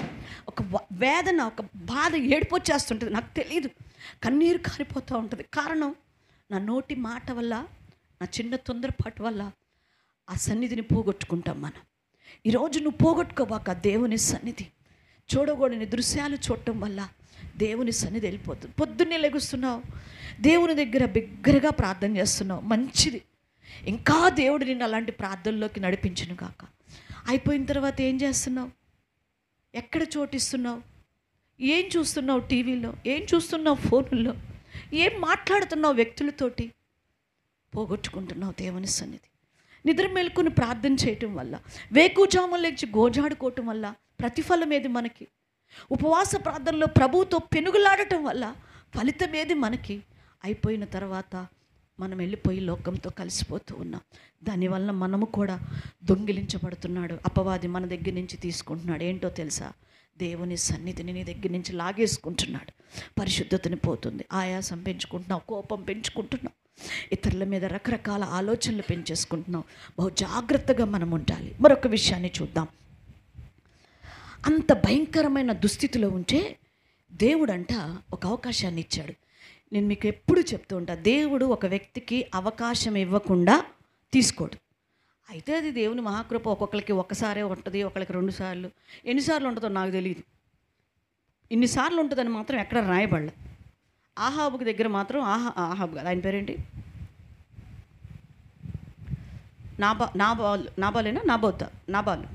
ఒక వేదన, ఒక బాధ, ఏడుపు వచ్చేస్తుంటుంది. నాకు తెలియదు, కన్నీరు కారిపోతూ ఉంటుంది. కారణం నా నోటి మాట వల్ల, నా చిన్న తొందరపాటు వల్ల ఆ సన్నిధిని పోగొట్టుకుంటాం మనం. ఈరోజు నువ్వు పోగొట్టుకోబాక దేవుని సన్నిధి. చూడకూడని దృశ్యాలు చూడటం వల్ల దేవుని సన్నిధి వెళ్ళిపోతుంది. పొద్దున్నే లెగుస్తున్నావు, దేవుని దగ్గర బిగ్గరగా ప్రార్థన చేస్తున్నావు, మంచిది. ఇంకా దేవుడు నిన్ను అలాంటి ప్రార్థనలోకి నడిపించును కాక. అయిపోయిన తర్వాత ఏం చేస్తున్నావు? ఎక్కడ చోటిస్తున్నావు? ఏం చూస్తున్నావు? టీవీలో ఏం చూస్తున్నావు? ఫోనుల్లో ఏం మాట్లాడుతున్నావు? వ్యక్తులతోటి పోగొట్టుకుంటున్నావు దేవుని సన్నిధి. నిద్ర మేలుకొని ప్రార్థన చేయటం వల్ల, వేకుజామున లేచి గోజాడుకోవటం వల్ల ప్రతిఫలం ఏది మనకి? ఉపవాస ప్రార్థనలో ప్రభువుతో పెనుగులాడటం వల్ల ఫలితం ఏది మనకి? అయిపోయిన తర్వాత మనం వెళ్ళిపోయి లోకంతో కలిసిపోతూ ఉన్నాం. దానివల్ల మనము కూడా దొంగిలించబడుతున్నాడు. అపవాది మన దగ్గర నుంచి తీసుకుంటున్నాడు. ఏంటో తెలుసా? దేవుని సన్నిధిని నీ దగ్గర నుంచి లాగేసుకుంటున్నాడు. పరిశుద్ధతని పోతుంది, ఆయాసం పెంచుకుంటున్నావు, కోపం పెంచుకుంటున్నావు, ఇతరుల మీద రకరకాల ఆలోచనలు పెంచేసుకుంటున్నావు. బహు జాగ్రత్తగా మనం ఉండాలి. మరొక విషయాన్ని చూద్దాం. అంత భయంకరమైన దుస్థితిలో ఉంటే దేవుడంట ఒక అవకాశాన్ని ఇచ్చాడు. నేను మీకు ఎప్పుడు చెప్తూ ఉంటా, దేవుడు ఒక వ్యక్తికి అవకాశం ఇవ్వకుండా తీసుకోడు. అయితే అది దేవుని మహాకృప. ఒక్కొక్కరికి ఒక్కసారే ఉంటుంది, ఒకరికి 2 సార్లు. ఎన్నిసార్లు ఉంటుందో నాకు తెలియదు. ఇన్నిసార్లు ఉంటుందని మాత్రం ఎక్కడ రాయబడలే. ఆహాబుకి దగ్గర మాత్రం ఆహాబు కాదు, ఆయన పేరేంటి? నాబాలు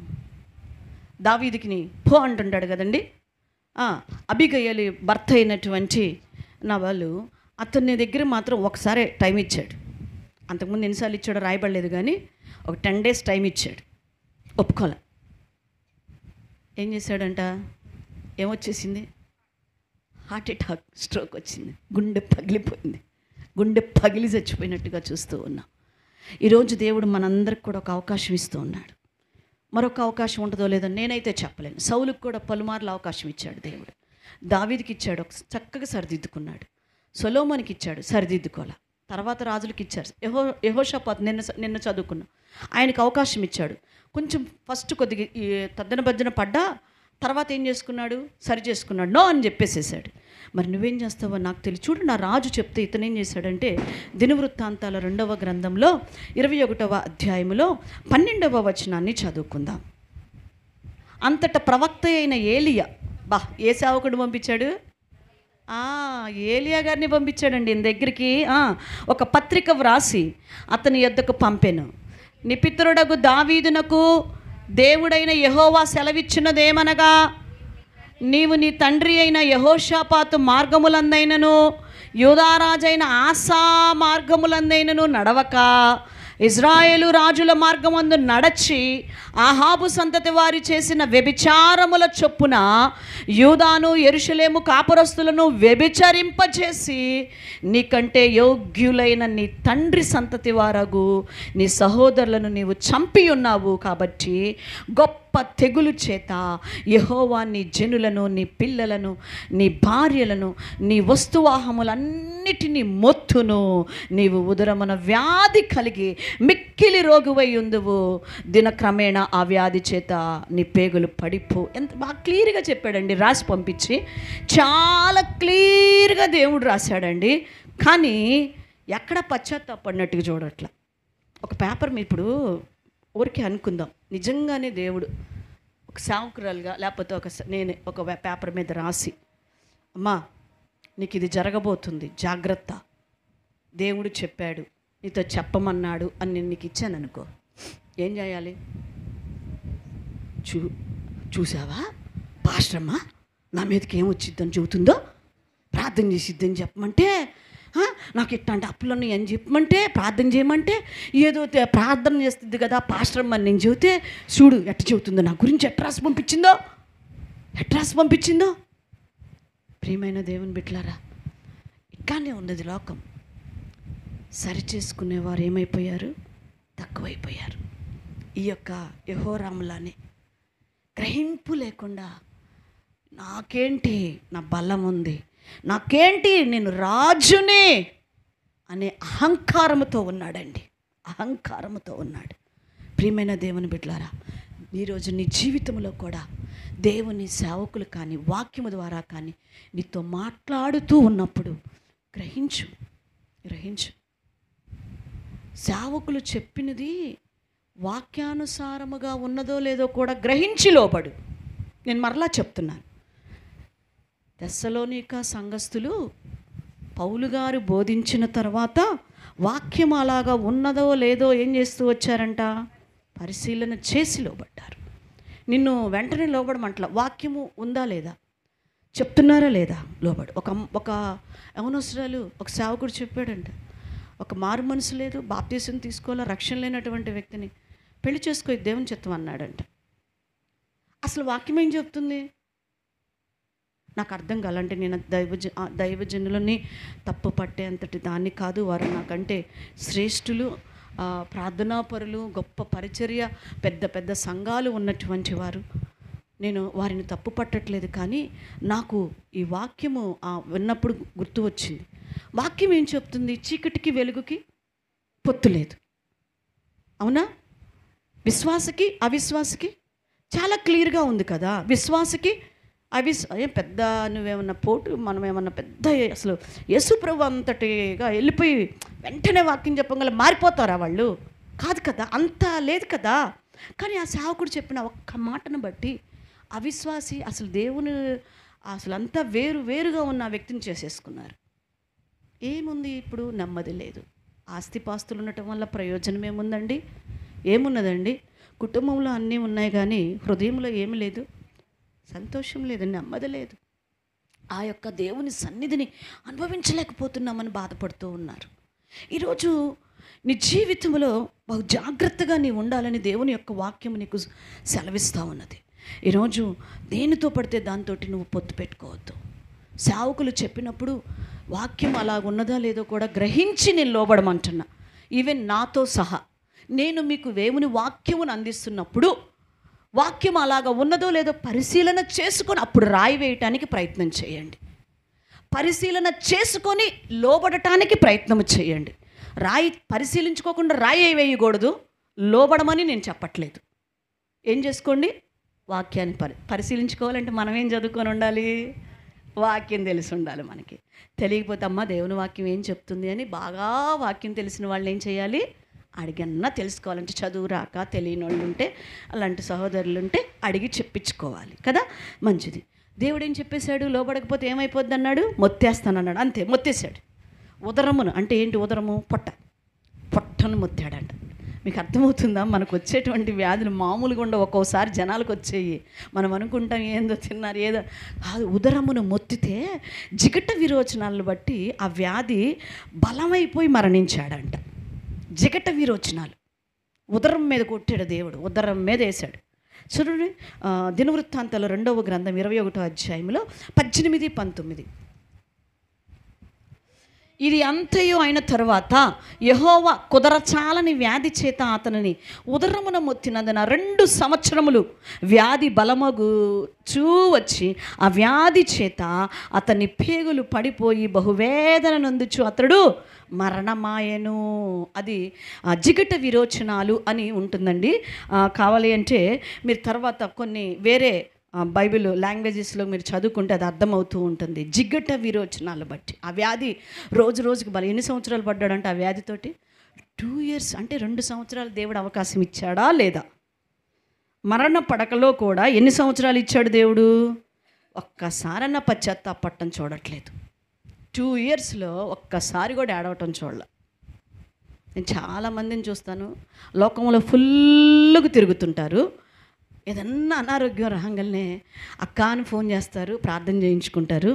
దావీదుకిని పో అంటుంటాడు కదండి. అబిగయలి భర్త అయినటువంటి నాబాలు అతని దగ్గర మాత్రం ఒకసారి టైం ఇచ్చాడు. అంతకుముందు ఎన్నిసార్లు ఇచ్చాడో రాయబడలేదు, కానీ ఒక 10 days టైం ఇచ్చాడు. ఒప్పుకోలే. ఏం చేశాడంట? ఏమొచ్చేసింది? హార్ట్ అటాక్, స్ట్రోక్ వచ్చింది. గుండె పగిలిపోయింది. గుండె పగిలి చచ్చిపోయినట్టుగా చూస్తూ ఉన్నాం. ఈరోజు దేవుడు మనందరికి కూడా ఒక అవకాశం ఇస్తూ ఉన్నాడు. మరొక అవకాశం ఉంటుందో లేదో నేనైతే చెప్పలేను. సౌలుకు కూడా పలుమార్లు అవకాశం ఇచ్చాడు దేవుడు. దావీదుకి ఇచ్చాడు, చక్కగా సరిదిద్దుకున్నాడు. సొలొమోనుకి ఇచ్చాడు, సరిదిద్దుకోలే. తర్వాత రాజులకి ఇచ్చారు. యెహోషాపాతు నిన్న చదువుకున్నాం, ఆయనకు అవకాశం ఇచ్చాడు. కొంచెం ఫస్ట్ కొద్దిగా తద్దన భజ్జన పడ్డా, తర్వాత ఏం చేసుకున్నాడు? సరి చేసుకున్నాడు. నో అని చెప్పేసేసాడు. మరి నువ్వేం చేస్తావో నాకు తెలియదు. చూడు, నా రాజు చెప్తే ఇతనేం చేశాడంటే, దినవృత్తాంతాల 2వ గ్రంథంలో 21వ అధ్యాయంలో 12వ వచనాన్ని చదువుకుందాం. అంతటా ప్రవక్త అయిన ఏలియా, ఏ సేవకుడు పంపించాడు? ఏలియా గారిని పంపించాడండి ఈయన దగ్గరికి. ఒక పత్రిక వ్రాసి అతని యొద్దకు పంపెను. నీ పితరుడగు దావీదునకు దేవుడైన యెహోవా సెలవిచ్చినదేమనగా, నీవు నీ తండ్రి అయిన యెహోషాపాతు మార్గములందైనను యూదారాజైన ఆసా మార్గములందైనను నడవక, ఇజ్రాయేలు రాజుల మార్గమందు నడచి ఆహాబు సంతతి వారి చేసిన వ్యభిచారముల చొప్పున యూదాను యెరూషలేము కాపురస్తులను వ్యభిచరింపచేసి నీకంటే యోగ్యులైన నీ తండ్రి సంతతి వారగు నీ సహోదరులను నీవు చంపి ఉన్నావు. కాబట్టి గొప్ప తెగులు చేత యెహోవా నీ జనులను, నీ పిల్లలను, నీ భార్యలను, నీ వస్తువాహములన్నిటినీ మొత్తును. నీవు ఉదరమున వ్యాధి కలిగి మిక్కిలి రోగువై ఉందువు. దినక్రమేణా ఆ వ్యాధి చేత నీ పేగులు పడిపో. ఎంత బాగా క్లియర్గా చెప్పాడండి, రాసి పంపించి. చాలా క్లియర్గా దేవుడు రాశాడండి. కానీ ఎక్కడ పశ్చాత్తాపడినట్టుగా చూడట్ల. ఒక పేపర్ మీద ఇప్పుడు ఊరికే అనుకుందాం, నిజంగానే దేవుడు ఒక సేవకురాలుగా లేకపోతే ఒక పేపర్ మీద రాసి, అమ్మా నీకు ఇది జరగబోతుంది, జాగ్రత్త, దేవుడు చెప్పాడు, నీతో చెప్పమన్నాడు అని నేను నీకు ఇచ్చాను అనుకో, ఏం చేయాలి? చూసావా పాస్టరమ్మా నా మీదకి ఏమొచ్చిద్దని చెబుతుందో, ప్రార్థన చేసిద్దని చెప్పమంటే, నాకు ఇట్లాంటి అప్పులన్నీ అని చెప్పమంటే, ప్రార్థన చేయమంటే, ఏదో ప్రార్థన చేస్తుంది కదా పాస్టరమ్మ నేను చెబితే చూడు ఎట్ట చెబుతుందో, నా గురించి ఎట్రాసి పంపించిందో. ప్రియమైన దేవుని బిడ్డలారా, ఇట్లానే ఉన్నది లోకం. సరిచేసుకునేవారు ఏమైపోయారు? తక్కువైపోయారు. ఈ యొక్క యెహోరాములానే గ్రహింపు లేకుండా, నాకేంటి, నా బలం ఉంది, నాకేంటి, నేను రాజునే అనే అహంకారముతో ఉన్నాడండి. అహంకారముతో ఉన్నాడు. ప్రియమైన దేవుని బిడ్డలారా, ఈరోజు నీ జీవితంలో కూడా దేవుని సేవకులు కానీ వాక్యము ద్వారా కానీ నీతో మాట్లాడుతూ ఉన్నప్పుడు గ్రహించు. సేవకులు చెప్పినది వాక్యానుసారముగా ఉన్నదో లేదో కూడా గ్రహించి లోబడు. నేను మరలా చెప్తున్నాను, తెస్సలోనిక సంఘస్థులు పౌలు గారు బోధించిన తర్వాత వాక్యం అలాగా ఉన్నదో లేదో ఏం చేస్తూ వచ్చారంట, పరిశీలన చేసి లోబడ్డారు. నిన్ను వెంటనే లోబడమంటలా, వాక్యము ఉందా లేదా, చెప్తున్నారా లేదా, లోబడు. ఒక యవనస్తురాలు, ఒక సేవకుడు చెప్పాడంట, ఒక మారు మనసు లేదు, బాప్తీసం తీసుకోవాలా, రక్షణ లేనటువంటి వ్యక్తిని పెళ్లి చేసుకో, దేవుని చిత్తం అన్నాడంట. అసలు వాక్యం ఏం చెప్తుంది నాకు అర్థం కాలంటే, నేను దైవజనులని తప్పు పట్టే అంతటి దాన్ని కాదు, వారు నాకంటే శ్రేష్ఠులు, ప్రార్థనాపరులు, గొప్ప పరిచర్య, పెద్ద పెద్ద సంఘాలు ఉన్నటువంటి వారు. నేను వారిని తప్పు పట్టట్లేదు, కానీ నాకు ఈ వాక్యము విన్నప్పుడు గుర్తు వచ్చింది. వాక్యం ఏం చెప్తుంది, చీకటికి వెలుగుకి పొత్తు లేదు, అవునా? విశ్వాసకి అవిశ్వాసకి చాలా క్లియర్గా ఉంది కదా. విశ్వాసకి పెద్ద నువ్వేమన్నా పోటు, మనం ఏమన్నా పెద్ద అసలు యేసుప్రభు అంతటిగా వెళ్ళిపోయి వెంటనే వాక్యం చెప్పగల మారిపోతారా వాళ్ళు? కాదు కదా, అంత లేదు కదా. కానీ ఆ సేవకుడు చెప్పిన ఒక్క మాటను బట్టి అవిశ్వాసి అసలు దేవుని అసలు అంతా వేరుగా ఉన్న వ్యక్తిని చేసేసుకున్నారు. ఏముంది ఇప్పుడు? నెమ్మది లేదు. ఆస్తిపాస్తులు ఉండటం వల్ల ప్రయోజనం ఏముందండి? ఏమున్నదండి? కుటుంబంలో అన్నీ ఉన్నాయి కానీ హృదయంలో ఏమి లేదు, సంతోషం లేదు, నెమ్మది లేదు. ఆ యొక్క దేవుని సన్నిధిని అనుభవించలేకపోతున్నామని బాధపడుతూ ఉన్నారు. ఈరోజు నీ జీవితంలో బహు జాగ్రత్తగా నీ ఉండాలని దేవుని యొక్క వాక్యం నీకు సెలవిస్తూ ఉన్నది. ఈరోజు దేనితో పడితే దాంతో నువ్వు పొత్తు పెట్టుకోవద్దు. సేవకులు చెప్పినప్పుడు వాక్యం అలా ఉన్నదా లేదో కూడా గ్రహించి నేను లోబడమంటున్నా. ఈవెన్ నాతో సహా నేను మీకు దేవుని వాక్యమును అందిస్తున్నప్పుడు వాక్యం అలాగా ఉన్నదో లేదో పరిశీలన చేసుకొని అప్పుడు రాయి వేయటానికి ప్రయత్నం చేయండి. పరిశీలన చేసుకొని లోబడటానికి ప్రయత్నం చేయండి. రాయి పరిశీలించుకోకుండా రాయి వేయకూడదు. లోబడమని నేను చెప్పట్లేదు. ఏం చేసుకోండి, వాక్యాన్ని పరిశీలించుకోవాలంటే మనం ఏం చదువుకొని ఉండాలి? వాక్యం తెలిసి ఉండాలి. మనకి తెలియకపోతే అమ్మ దేవుని వాక్యం ఏం చెప్తుంది అని బాగా వాక్యం తెలిసిన వాళ్ళు ఏం చేయాలి? అడిగన్నా తెలుసుకోవాలంటే, చదువు రాక తెలియని వాళ్ళు ఉంటే, అలాంటి సహోదరులు ఉంటే అడిగి చెప్పించుకోవాలి కదా. మంచిది. దేవుడు ఏం చెప్పేశాడు? లోబడకపోతే ఏమైపోద్ది అన్నాడు? మొత్తేస్తానన్నాడు. అంతే, మొత్తేశాడు. ఉదరమును అంటే ఏంటి? ఉదరము పొట్టను మొత్తాడంట. మీకు అర్థమవుతుందా? మనకు వచ్చేటువంటి వ్యాధులు మామూలుగా ఉండవు. ఒక్కోసారి జనాలకు వచ్చేయి, మనం అనుకుంటాం ఏందో తిన్నారు ఏదో కాదు. ఉదరమును మొత్తితే జిగట విరోచనాలను బట్టి ఆ వ్యాధి బలమైపోయి మరణించాడంట. జిగట విరోచనాలు ఉదరం మీద కొట్టాడు దేవుడు, ఉదరం మీద వేశాడు. చూడండి, దినవృత్తాంతాలు 2వ గ్రంథం 21వ అధ్యాయంలో 18, 19. ఇది అంతయు అయిన తరువాత యెహోవా కుదరచాలని వ్యాధి చేత అతనిని ఉదరమున మొత్తినందున 2 సంవత్సరములు వ్యాధి బలమగుచూ వచ్చి ఆ వ్యాధి చేత అతని పేగులు పడిపోయి బహువేదన నొందుచు అతడు మరణమాయను. అది జిగట విరోచనాలు అని ఉంటుందండి. కావాలి అంటే మీరు తర్వాత కొన్ని వేరే బైబిల్ లాంగ్వేజెస్లో మీరు చదువుకుంటే అది అర్థమవుతూ ఉంటుంది. జిగట విరోచనాలు బట్టి ఆ వ్యాధి రోజుకి బలం. ఎన్ని సంవత్సరాలు పడ్డాడంటే ఆ వ్యాధితోటి? 2 years. అంటే 2 సంవత్సరాలు దేవుడు అవకాశం ఇచ్చాడా లేదా? మరణ పడకలో కూడా ఎన్ని సంవత్సరాలు ఇచ్చాడు దేవుడు? ఒక్కసారన్నా పశ్చాత్తాపట్టం చూడట్లేదు. 2 yearsలో ఒక్కసారి కూడా ఏడవటం చూడలే. నేను చాలామందిని చూస్తాను, లోకంలో ఫుల్గా తిరుగుతుంటారు. ఏదన్నా అనారోగ్యం రాగానే అక్క అని ఫోన్ చేస్తారు, ప్రార్థన చేయించుకుంటారు.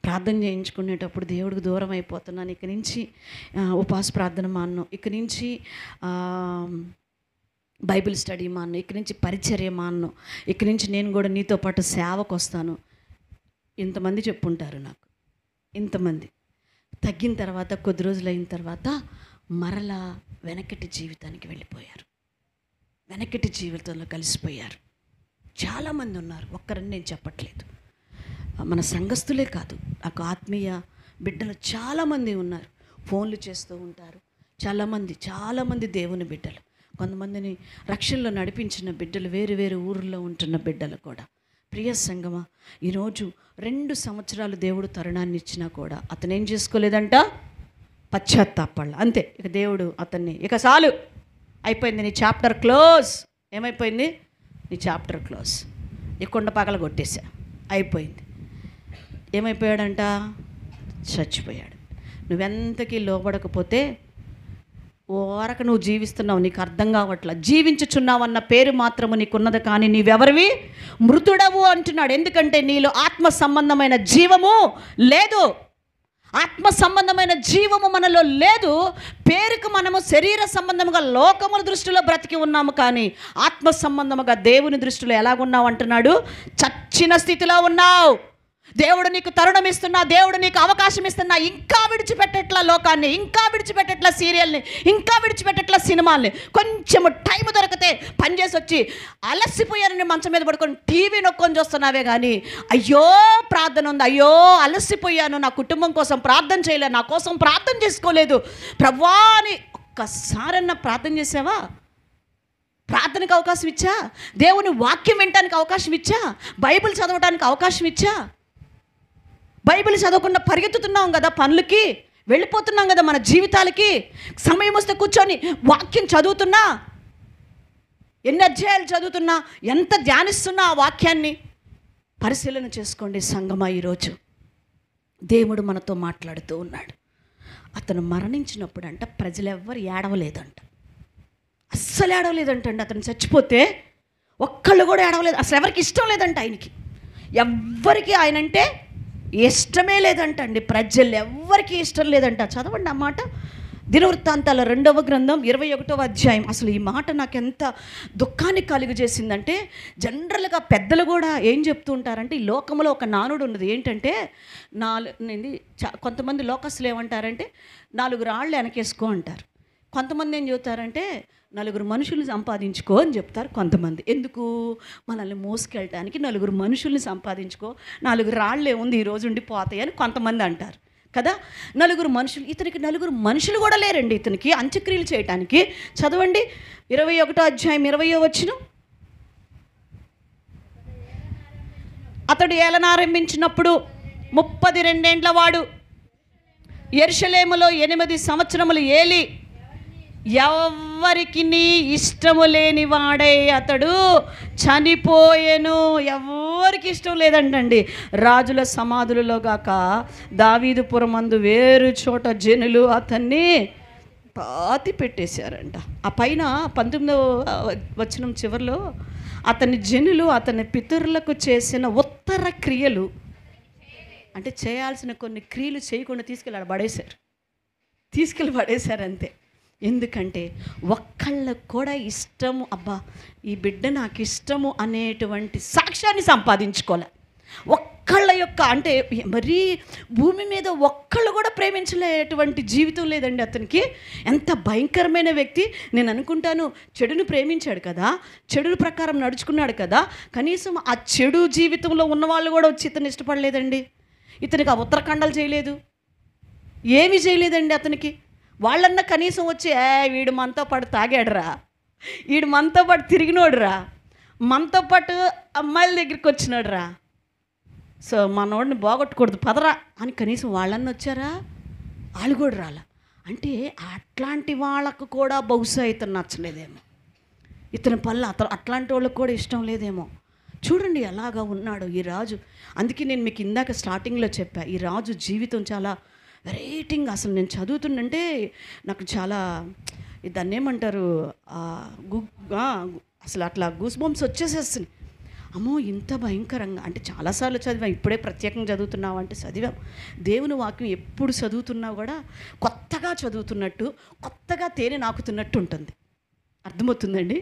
ప్రార్థన చేయించుకునేటప్పుడు దేవుడికి దూరం అయిపోతున్నాను, ఇక్కడి నుంచి ఉపవాస ప్రార్థన మాను, ఇక్కడి నుంచి బైబిల్ స్టడీ మాను, ఇక్కడి నుంచి పరిచర్య మాను, ఇక్కడి నుంచి నేను కూడా నీతో పాటు సేవకు వస్తాను. ఇంతమంది చెప్పుంటారు నాకు. ఇంతమంది తగ్గిన తర్వాత కొద్ది రోజులు అయిన తర్వాత మరలా వెనకటి జీవితానికి వెళ్ళిపోయారు. వెనకటి జీవితంలో కలిసిపోయారు. చాలామంది ఉన్నారు, ఒక్కరని నేను చెప్పట్లేదు. మన సంఘస్థులే కాదు, నాకు ఆత్మీయ బిడ్డలు చాలామంది ఉన్నారు. ఫోన్లు చేస్తూ ఉంటారు. చాలామంది దేవుని బిడ్డలు, కొంతమందిని రక్షణలో నడిపించిన బిడ్డలు, వేరు ఊర్లో ఉంటున్న బిడ్డలు కూడా. ప్రియ సంగమా, ఈరోజు 2 సంవత్సరాలు దేవుడు తరుణాన్ని ఇచ్చినా కూడా అతను ఏం చేసుకోలేదంట? పశ్చాత్తాపడ. అంతే, ఇక దేవుడు అతన్ని ఇక చాలు, అయిపోయింది నీ చాప్టర్ క్లోజ్. ఏమైపోయింది? నీ చాప్టర్ క్లోజ్. నీ కొండ పగల కొట్టేశా, అయిపోయింది. ఏమైపోయాడంట? చచ్చిపోయాడు. నువ్వెంతకీ లోబడకపోతే ఓరక నువ్వు జీవిస్తున్నావు, నీకు అర్థం కావట్లా. జీవించుచున్నావన్న పేరు మాత్రము నీకున్నది, కానీ నీవెవరివి? మృతుడవు అంటున్నాడు. ఎందుకంటే నీలో ఆత్మ సంబంధమైన జీవము లేదు. ఆత్మ సంబంధమైన జీవము మనలో లేదు. పేరుకు మనము శరీర సంబంధముగా లోకముల దృష్టిలో బ్రతికి ఉన్నాము, కానీ ఆత్మ సంబంధముగా దేవుని దృష్టిలో ఎలాగున్నావు అంటున్నాడు? చచ్చిన స్థితిలో ఉన్నావు. దేవుడు నీకు తరుణం ఇస్తున్నా, దేవుడు నీకు అవకాశం ఇస్తున్నా, ఇంకా విడిచిపెట్టేట్లా లోకాన్ని, ఇంకా విడిచిపెట్టేట్లా సీరియల్ని, ఇంకా విడిచిపెట్టేట్లా సినిమాల్ని. కొంచెము టైం దొరికితే పనిచేసి వచ్చి అలసిపోయానని మంచం మీద పడుకొని టీవీ నొక్కొని చూస్తున్నావే కానీ అయ్యో ప్రార్థన ఉంది, అయ్యో అలసిపోయాను, నా కుటుంబం కోసం ప్రార్థన చేయలేదు, నా కోసం ప్రార్థన చేసుకోలేదు ప్రభువా అని ఒక్కసారన్నా ప్రార్థన చేసావా? ప్రార్థనకు అవకాశం ఇచ్చా? దేవుని వాక్యం వినటానికి అవకాశం ఇచ్చా? బైబిల్ చదవడానికి అవకాశం ఇచ్చా? బైబిల్ చదవకుండా పరిగెత్తుతున్నాం కదా, పనులకి వెళ్ళిపోతున్నాం కదా, మన జీవితాలకి. సమయం వస్తే కూర్చొని వాక్యం చదువుతున్నా, ఎన్ని అధ్యాయాలు చదువుతున్నా, ఎంత ధ్యానిస్తున్నా ఆ వాక్యాన్ని పరిశీలన చేసుకోండి సంగమా. ఈరోజు దేవుడు మనతో మాట్లాడుతూ ఉన్నాడు. అతను మరణించినప్పుడు అంట ప్రజలెవ్వరు ఏడవలేదంట, అస్సలు ఏడవలేదంటండి. అతను చచ్చిపోతే ఒక్కళ్ళు కూడా ఏడవలేదు. అసలు ఎవరికి ఇష్టం లేదంట ఆయనకి, ఎవ్వరికి ఆయనంటే ఇష్టమే లేదంటండి. ప్రజలు ఎవ్వరికి ఇష్టం లేదంట. చదవండి ఆ మాట, దినవృత్తాంతాల 2వ గ్రంథం 21వ అధ్యాయం. అసలు ఈ మాట నాకు ఎంత దుఃఖాన్ని కలుగజేసిందంటే, జనరల్గా పెద్దలు కూడా ఏం చెప్తూ ఉంటారంటే, ఈ లోకంలో ఒక నానుడు ఉన్నది ఏంటంటే, కొంతమంది లోకస్తులు ఏమంటారంటే 4 రాళ్ళు వెనకేసుకో అంటారు. కొంతమంది ఏం చెబుతారంటే 4 మనుషుల్ని సంపాదించుకో అని చెప్తారు. కొంతమంది ఎందుకు? మనల్ని మోసుకెళ్ళటానికి 4 మనుషుల్ని సంపాదించుకో, 4 రాళ్ళు ఏముంది ఈరోజు ఉండి పోతాయి అని కొంతమంది అంటారు కదా. 4 మనుషులు, ఇతనికి 4 మనుషులు కూడా లేరండి ఇతనికి అంత్యక్రియలు చేయటానికి. చదవండి 21వ అధ్యాయం 20వ వచనం. అతడు ఏలనారంభించినప్పుడు 32 ఏండ్ల వాడు, యెరూషలేములో 8 సంవత్సరములు ఏలి ఎవ్వరికి ఇష్టము లేని వాడై అతడు చనిపోయెను. ఎవరికి ఇష్టం లేదంటండి. రాజుల సమాధులలో గాక దావీదుపురమందు వేరు చోట జనులు అతన్ని పాతి పెట్టేశారంట. ఆ పైన 19వ వచనం చివరిలో అతని జనులు అతని పితరులకు చేసిన ఉత్తర క్రియలు, అంటే చేయాల్సిన కొన్ని క్రియలు చేయకుండా తీసుకెళ్ళి పడేశారు అంతే. ఎందుకంటే ఒక్కళ్ళకు కూడా ఇష్టము, అబ్బా ఈ బిడ్డ నాకు ఇష్టము అనేటువంటి సాక్ష్యాన్ని సంపాదించుకోలే. ఒక్కళ్ళ యొక్క, అంటే మరీ భూమి మీద ఒక్కళ్ళు కూడా ప్రేమించలేటువంటి జీవితం లేదండి అతనికి. ఎంత భయంకరమైన వ్యక్తి. నేను అనుకుంటాను, చెడును ప్రేమించాడు కదా, చెడు ప్రకారం నడుచుకున్నాడు కదా, కనీసం ఆ చెడు జీవితంలో ఉన్నవాళ్ళు కూడా వచ్చి ఇతను ఇష్టపడలేదండి. ఇతనికి ఆ ఉత్తరఖండాలు చేయలేదు, ఏమీ చేయలేదండి అతనికి. వాళ్ళన్నా కనీసం వచ్చి వీడు మనతో పాటు తాగాడురా, వీడు మనతో పాటు తిరిగినోడురా, మనతో పాటు అమ్మాయిల దగ్గరికి వచ్చినాడురా, సో మనోడిని బాగొట్టకూడదు పదరా అని కనీసం వాళ్ళన్నా వచ్చారా? వాళ్ళు కూడా రాలా. అంటే అట్లాంటి వాళ్ళకు కూడా బహుశా ఇతను నచ్చలేదేమో, ఇతని పనులు అట్లాంటి వాళ్ళకు కూడా ఇష్టం లేదేమో. చూడండి ఎలాగా ఉన్నాడు ఈ రాజు. అందుకే నేను మీకు ఇందాక స్టార్టింగ్లో చెప్పా, ఈ రాజు జీవితం చాలా వెరైటింగ్. అసలు నేను చదువుతుందంటే నాకు చాలా, దాన్ని ఏమంటారు, అసలు అట్లా గూస్ బంప్స్ వచ్చేసేస్తుంది. అమ్మో ఇంత భయంకరంగా, అంటే చాలాసార్లు చదివాం, ఇప్పుడే ప్రత్యేకంగా చదువుతున్నావు అంటే చదివాం. దేవుని వాక్యం ఎప్పుడు చదువుతున్నా కూడా కొత్తగా చదువుతున్నట్టు, కొత్తగా తేనె నాకుతున్నట్టు ఉంటుంది. అర్థమవుతుందండి?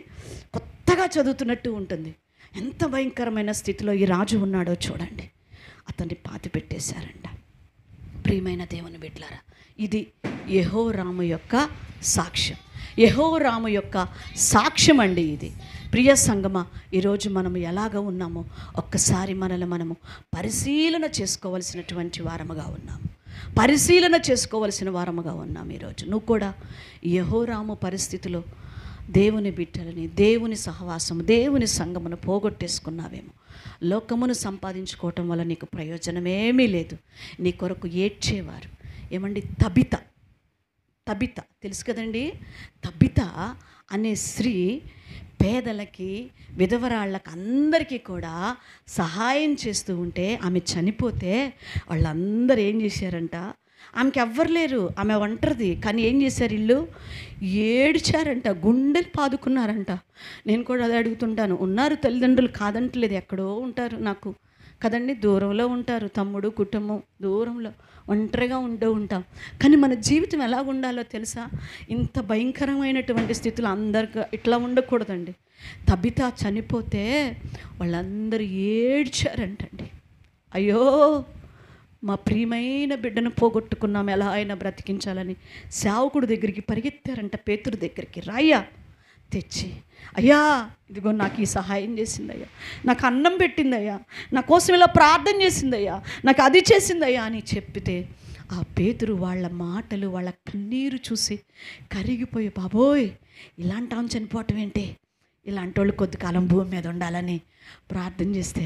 కొత్తగా చదువుతున్నట్టు ఉంటుంది. ఎంత భయంకరమైన స్థితిలో ఈ రాజు ఉన్నాడో చూడండి. అతన్ని పాతి పెట్టేశారంట. ప్రియమైన దేవుని బిడ్డలారా, ఇది యెహోరాము యొక్క సాక్ష్యం. యెహోరాము యొక్క సాక్ష్యం అండి ఇది. ప్రియ సంగమా, ఈరోజు మనము ఎలాగ ఉన్నామో ఒక్కసారి మనల్ని మనము పరిశీలన చేసుకోవలసినటువంటి వారముగా ఉన్నాము, పరిశీలన చేసుకోవలసిన వారముగా ఉన్నాము. ఈరోజు నువ్వు కూడా యెహోరాము పరిస్థితిలో దేవుని బిడ్డలని, దేవుని సహవాసము, దేవుని సంగమును పోగొట్టేసుకున్నావేమో. లోకమును సంపాదించుకోవటం వల్ల నీకు ప్రయోజనమేమీ లేదు. నీ కొరకు ఏడ్చేవారు ఏమండి, తబిత తెలుసు కదండి. తబిత అనే స్త్రీ పేదలకి, విధవరాళ్ళకి అందరికీ కూడా సహాయం చేస్తూ ఉంటే ఆమె చనిపోతే వాళ్ళందరూ ఏం చేశారంట, ఆమెకి ఎవ్వరు లేరు, ఆమె ఒంటరిది. కానీ ఏం చేశారు వీళ్ళు? ఏడ్చారంట, గుండెలు పాదుకున్నారంట. నేను కూడా అదే అడుగుతుంటాను. ఉన్నారు తల్లిదండ్రులు, కాదంటలేదు, ఎక్కడో ఉంటారు నాకు కదండి, దూరంలో ఉంటారు, తమ్ముడు కుటుంబం దూరంలో ఒంటరిగా ఉంటాం. కానీ మన జీవితం ఎలా ఉండాలో తెలుసా? ఇంత భయంకరమైనటువంటి స్థితిలో అందరికి ఇట్లా ఉండకూడదండి. తబిత చనిపోతే వాళ్ళందరూ ఏడ్చారంటండి. అయ్యో, మా ప్రియమైన బిడ్డను పోగొట్టుకున్నాం, ఎలా అయినా బ్రతికించాలని సేవకుడి దగ్గరికి పరిగెత్తారంట, పేతురు దగ్గరికి. రాయ్యా తెచ్చి, అయ్యా ఇదిగో నాకు ఈ సహాయం చేసిందయ్యా, నాకు అన్నం పెట్టిందయ్యా, నా కోసం ఇలా ప్రార్థన చేసిందయ్యా, నాకు అది చేసిందయ్యా అని చెప్పితే ఆ పేతురు వాళ్ళ మాటలు, వాళ్ళ కన్నీరు చూసి కరిగిపోయి, బాబోయ్ ఇలాంటి ఆమె చనిపోవటం ఏంటి, ఇలాంటి వాళ్ళు కొద్ది కాలం భూమి మీద ఉండాలని ప్రార్థన చేస్తే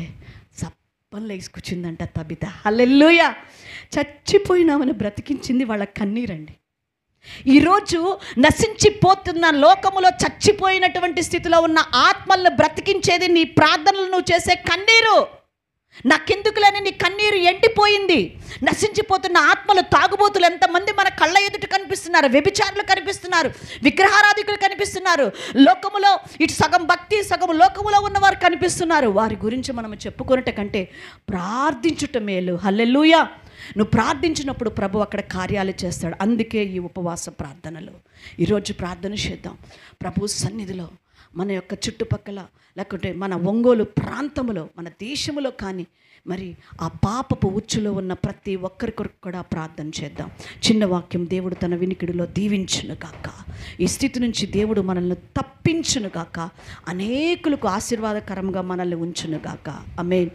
సప్పని లేసుకొచ్చిందంట తబిత. హల్లెలూయా! చచ్చిపోయినామని బ్రతికించింది వాళ్ళ కన్నీరండి. ఈరోజు నశించిపోతున్న లోకములో చచ్చిపోయినటువంటి స్థితిలో ఉన్న ఆత్మలను బ్రతికించేది నీ ప్రార్థనలు, నువ్వు చేసే కన్నీరు. నాకెందుకులేని నీ కన్నీరు ఎండిపోయింది. నశించిపోతున్న ఆత్మలు, తాగుబోతులు ఎంతమంది మన కళ్ళ ఎదుట కనిపిస్తున్నారు, వ్యభిచారులు కనిపిస్తున్నారు, విగ్రహారాధికులు కనిపిస్తున్నారు, లోకములో ఇటు సగం భక్తి సగం లోకములో ఉన్నవారు కనిపిస్తున్నారు. వారి గురించి మనం చెప్పుకున్నట్టు కంటే ప్రార్థించుట మేలు. హల్లెలూయా! నువ్వు ప్రార్థించినప్పుడు ప్రభు అక్కడ కార్యాలు చేస్తాడు. అందుకే ఈ ఉపవాస ప్రార్థనలు. ఈరోజు ప్రార్థన చేద్దాం ప్రభు సన్నిధిలో. మన యొక్క చుట్టుపక్కల, లేకుంటే మన ఒంగోలు ప్రాంతంలో, మన దేశంలో కానీ మరి ఆ పాపపు ఉచ్చులో ఉన్న ప్రతి ఒక్కరి కొరకు కూడా ప్రార్థన చేద్దాం. చిన్న వాక్యం. దేవుడు తన వినికిడిలో దీవించును గాక. ఈ స్థితి నుంచి దేవుడు మనల్ని తప్పించును గాక. అనేకులకు ఆశీర్వాదకరంగా మనల్ని ఉంచును గాక. ఆమేన్.